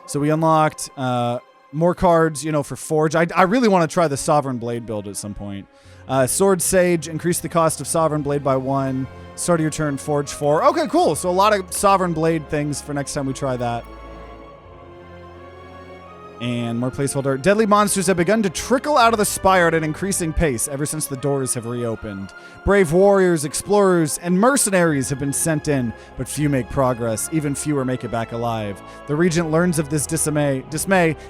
So we unlocked more cards, for Forge. I really want to try the Sovereign Blade build at some point. Sword Sage, increase the cost of Sovereign Blade by 1. Start of your turn, Forge 4. Okay, cool. So a lot of Sovereign Blade things for next time we try that. And more placeholder. Deadly monsters have begun to trickle out of the spire at an increasing pace ever since the doors have reopened. Brave warriors, explorers, and mercenaries have been sent in, but few make progress. Even fewer make it back alive. The Regent learns of this dismay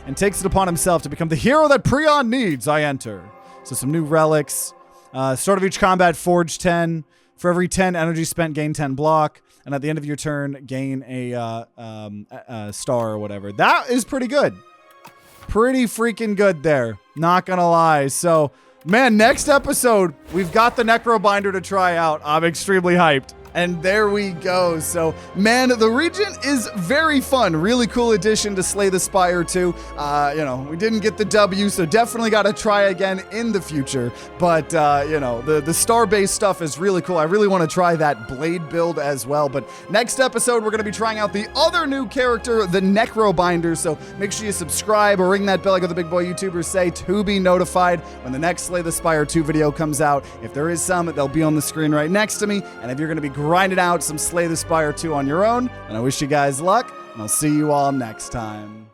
and takes it upon himself to become the hero that Prion needs. I enter. So some new relics. Start of each combat, Forge 10. For every 10 energy spent, gain 10 block. And at the end of your turn, gain a star or whatever. That is pretty good. Pretty freaking good there. Not gonna lie. So, man, next episode, we've got the Necrobinder to try out. I'm extremely hyped. And there we go. So, man, the Regent is very fun. Really cool addition to Slay the Spire 2. We didn't get the W, so definitely got to try again in the future. But, the star-based stuff is really cool. I really want to try that Blade build as well. But next episode, we're going to be trying out the other new character, the Necrobinder. So make sure you subscribe or ring that bell like the big boy YouTubers say to be notified when the next Slay the Spire 2 video comes out. If there is some, they'll be on the screen right next to me. And if you're going to be grinding out some Slay the Spire 2 on your own, and I wish you guys luck, and I'll see you all next time.